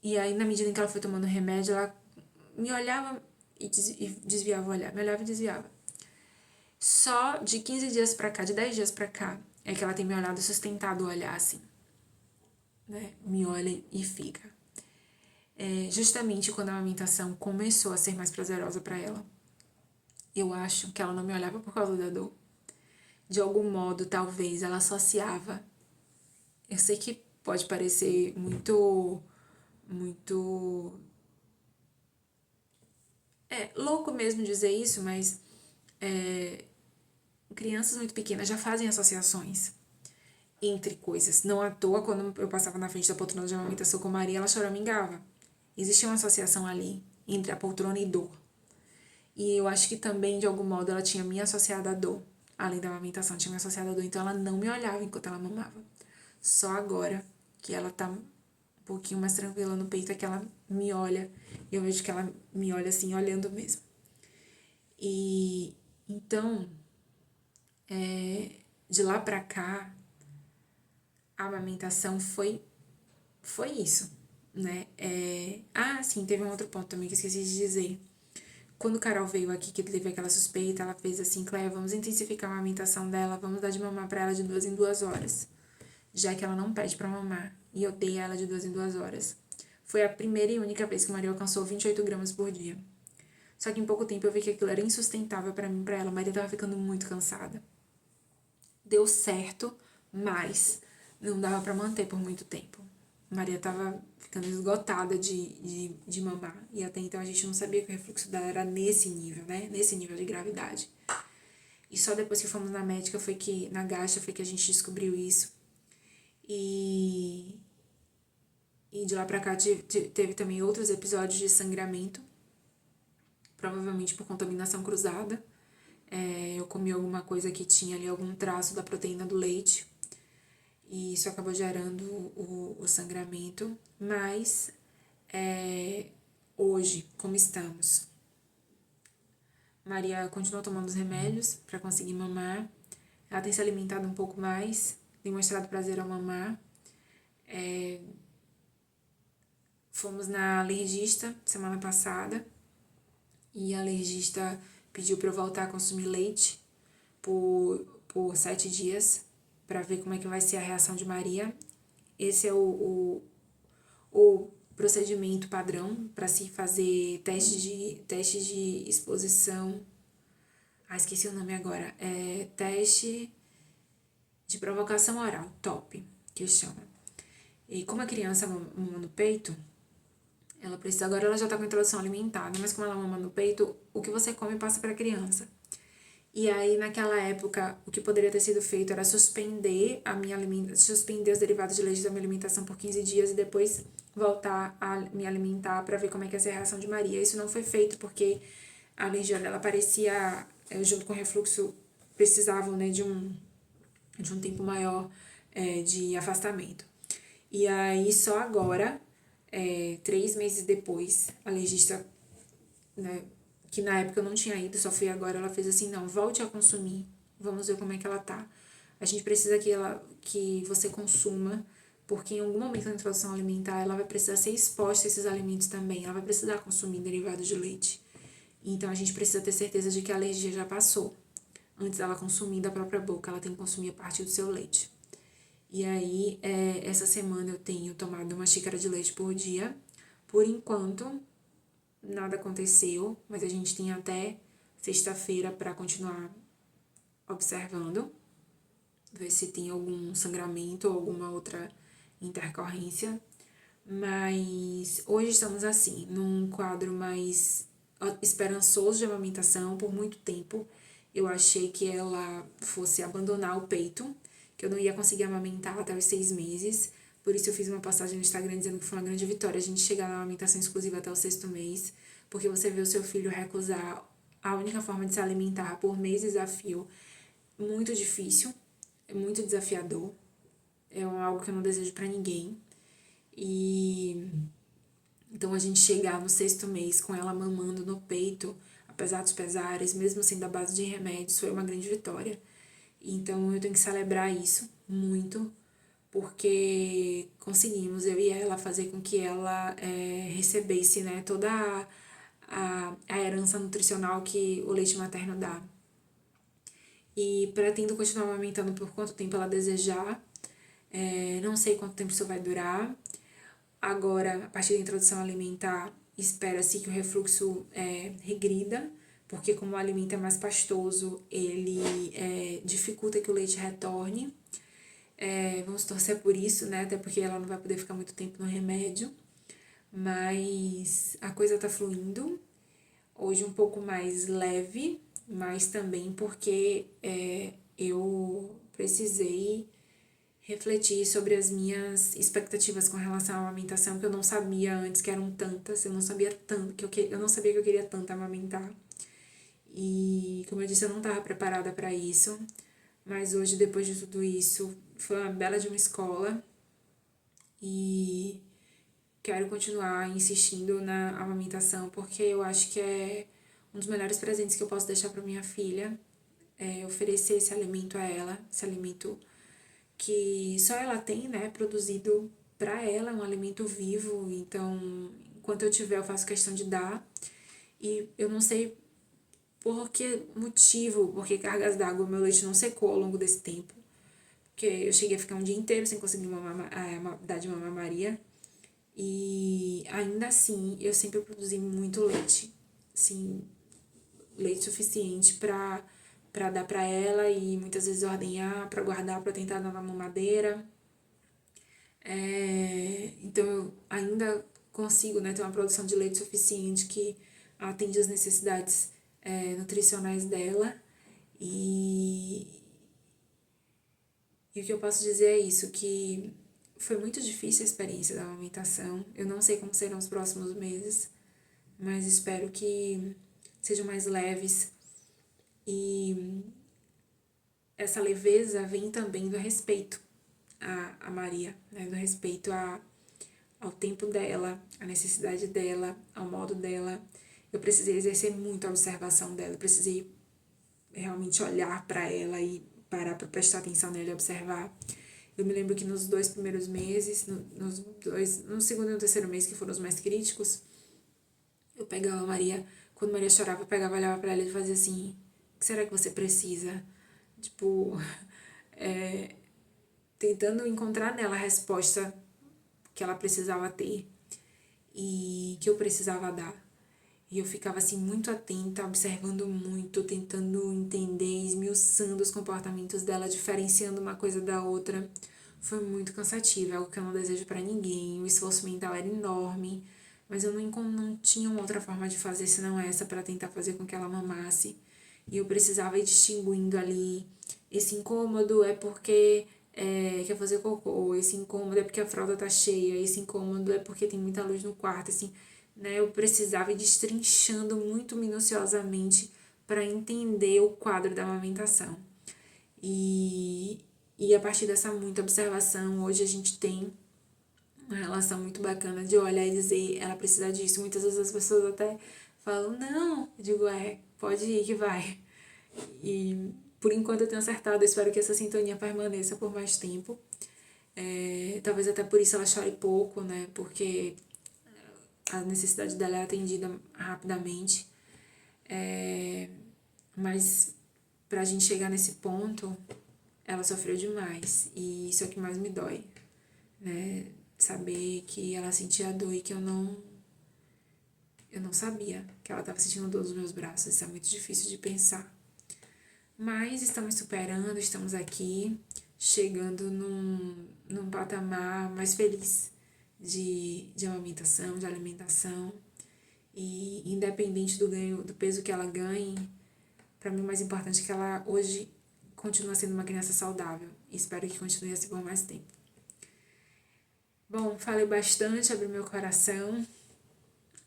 e aí, na medida em que ela foi tomando remédio, ela me olhava e desviava o olhar, me olhava e desviava. Só de 15 dias pra cá, de 10 dias pra cá, é que ela tem me olhado e sustentado o olhar assim, né? Me olha e fica. Justamente quando a amamentação começou a ser mais prazerosa pra ela. Eu acho que ela não me olhava por causa da dor. De algum modo, talvez, ela associava. Eu sei que pode parecer muito louco mesmo dizer isso, mas crianças muito pequenas já fazem associações entre coisas. Não à toa, quando eu passava na frente da poltrona de amamentação com Maria, ela choramingava. Existia uma associação ali entre a poltrona e dor. E eu acho que também, de algum modo, ela tinha me associado à dor. Além da amamentação, tinha me associado à dor. Então, ela não me olhava enquanto ela mamava. Só agora que ela tá um pouquinho mais tranquila no peito é que ela me olha. E eu vejo que ela me olha assim, olhando mesmo. E então, de lá pra cá, a amamentação foi isso, né? Sim, teve um outro ponto também que eu esqueci de dizer. Quando Carol veio aqui, que teve aquela suspeita, ela fez assim, Cléia, vamos intensificar a amamentação dela, vamos dar de mamar pra ela de 2 em 2 horas, já que ela não pede pra mamar, e eu dei ela de 2 em 2 horas. Foi a primeira e única vez que Maria alcançou 28 gramas por dia. Só que em pouco tempo eu vi que aquilo era insustentável pra mim e pra ela. Maria tava ficando muito cansada. Deu certo, mas não dava pra manter por muito tempo. Maria tava ficando esgotada de mamar. E até então a gente não sabia que o refluxo dela era nesse nível, né? Nesse nível de gravidade. E só depois que fomos na médica foi que, na gastro, foi que a gente descobriu isso. E de lá pra cá teve também outros episódios de sangramento, provavelmente por contaminação cruzada. Eu comi alguma coisa que tinha ali algum traço da proteína do leite. E isso acabou gerando o sangramento. Mas hoje, como estamos? Maria continua tomando os remédios para conseguir mamar. Ela tem se alimentado um pouco mais, tem mostrado prazer ao mamar. Fomos na alergista semana passada e a alergista pediu para eu voltar a consumir leite por 7 dias para ver como é que vai ser a reação de Maria. Esse é o procedimento padrão para se fazer teste de exposição. Esqueci o nome agora. É teste de provocação oral, TOP, que chama. E como a criança mama no peito, ela precisa, agora ela já tá com introdução alimentar, né? Mas como ela mama no peito, o que você come passa pra criança. E aí, naquela época, o que poderia ter sido feito era suspender suspender os derivados de leite da minha alimentação por 15 dias e depois voltar a me alimentar para ver como é que ia ser a reação de Maria. Isso não foi feito porque a alergia dela parecia, junto com o refluxo, precisavam, né, de um tempo maior de afastamento. E aí, só agora, 3 meses depois, a alergista, né, que na época eu não tinha ido, só fui agora, ela fez assim, não, volte a consumir, vamos ver como é que ela tá. A gente precisa que você consuma, porque em algum momento da introdução alimentar ela vai precisar ser exposta a esses alimentos também, ela vai precisar consumir derivados de leite. Então a gente precisa ter certeza de que a alergia já passou. Antes dela consumir da própria boca, ela tem que consumir a partir do seu leite. E aí, essa semana eu tenho tomado 1 xícara de leite por dia. Por enquanto, nada aconteceu, mas a gente tem até sexta-feira para continuar observando, ver se tem algum sangramento ou alguma outra intercorrência. Mas hoje estamos assim, num quadro mais esperançoso de amamentação. Por muito tempo eu achei que ela fosse abandonar o peito, que eu não ia conseguir amamentar até os 6 meses. Por isso eu fiz uma postagem no Instagram dizendo que foi uma grande vitória a gente chegar na amamentação exclusiva até o 6º mês, porque você vê o seu filho recusar a única forma de se alimentar por meses a fio, muito difícil, é muito desafiador, é algo que eu não desejo pra ninguém. E Então, a gente chegar no 6º mês com ela mamando no peito, apesar dos pesares, mesmo sendo a base de remédios, foi uma grande vitória. Então, eu tenho que celebrar isso muito, porque conseguimos, eu e ela, fazer com que ela recebesse, né, toda a herança nutricional que o leite materno dá. E pretendo continuar amamentando por quanto tempo ela desejar. Não sei quanto tempo isso vai durar. Agora, a partir da introdução alimentar, espera-se que o refluxo regrida, porque como o alimento é mais pastoso, ele dificulta que o leite retorne. Vamos torcer por isso, né? Até porque ela não vai poder ficar muito tempo no remédio. Mas a coisa tá fluindo. Hoje um pouco mais leve, mas também porque eu precisei refletir sobre as minhas expectativas com relação à amamentação, que eu não sabia antes que eram tantas, eu não sabia tanto, eu não sabia que eu queria tanto amamentar. E, como eu disse, eu não estava preparada para isso, mas hoje, depois de tudo isso, foi uma bela de uma escola e quero continuar insistindo na amamentação, porque eu acho que é um dos melhores presentes que eu posso deixar para minha filha, oferecer esse alimento a ela, esse alimento que só ela tem, né, produzido para ela, um alimento vivo. Então, enquanto eu tiver, eu faço questão de dar. E eu não sei por que motivo, por que cargas d'água meu leite não secou ao longo desse tempo. Porque eu cheguei a ficar um dia inteiro sem conseguir dar de mamar Maria. E ainda assim, eu sempre produzi muito leite. Assim, leite suficiente para dar para ela e muitas vezes ordenhar para guardar para tentar dar na mamadeira. Então eu ainda consigo, né, ter uma produção de leite suficiente que atende às necessidades nutricionais dela. E o que eu posso dizer é isso, que foi muito difícil a experiência da amamentação. Eu não sei como serão os próximos meses, mas espero que sejam mais leves. E essa leveza vem também do respeito a Maria, né? Do respeito ao tempo dela, à necessidade dela, ao modo dela. Eu precisei exercer muito a observação dela, eu precisei realmente olhar para ela e parar para prestar atenção nela e observar. Eu me lembro que nos 2 primeiros meses, no segundo e no 3º mês, que foram os mais críticos, eu pegava a Maria, quando Maria chorava, eu pegava, olhava para ela e fazia assim: o que será que você precisa? Tipo, tentando encontrar nela a resposta que ela precisava ter e que eu precisava dar. E eu ficava assim muito atenta, observando muito, tentando entender, esmiuçando os comportamentos dela, diferenciando uma coisa da outra. Foi muito cansativo, é algo que eu não desejo para ninguém. O esforço mental era enorme, mas eu não tinha outra forma de fazer senão essa para tentar fazer com que ela mamasse. E eu precisava ir distinguindo ali. Esse incômodo é porque quer fazer cocô, esse incômodo é porque a fralda tá cheia, esse incômodo é porque tem muita luz no quarto, assim, né? Eu precisava ir destrinchando muito minuciosamente para entender o quadro da amamentação. E a partir dessa muita observação, hoje a gente tem uma relação muito bacana de olhar e dizer, ela precisa disso. Muitas vezes as pessoas até falam, não, eu digo, pode ir que vai. E por enquanto eu tenho acertado, eu espero que essa sintonia permaneça por mais tempo. Talvez até por isso ela chore pouco, né? Porque a necessidade dela é atendida rapidamente. Mas pra gente chegar nesse ponto, ela sofreu demais. E isso é o que mais me dói, né? Saber que ela sentia dor e que eu não sabia que ela estava sentindo dor nos meus braços. Isso é muito difícil de pensar. Mas estamos superando, estamos aqui, chegando num patamar mais feliz de amamentação, de alimentação. E independente do peso que ela ganhe, para mim o mais importante é que ela hoje continua sendo uma criança saudável. E espero que continue assim por mais tempo. Bom, falei bastante, abri meu coração.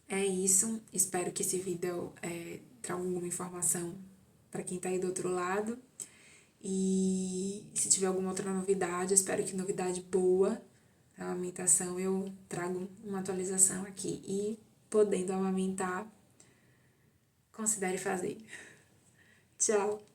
É isso. Espero que esse vídeo traga alguma informação para quem tá aí do outro lado. E se tiver alguma outra novidade, eu espero que novidade boa, A amamentação eu trago uma atualização aqui e podendo amamentar, considere fazer. Tchau!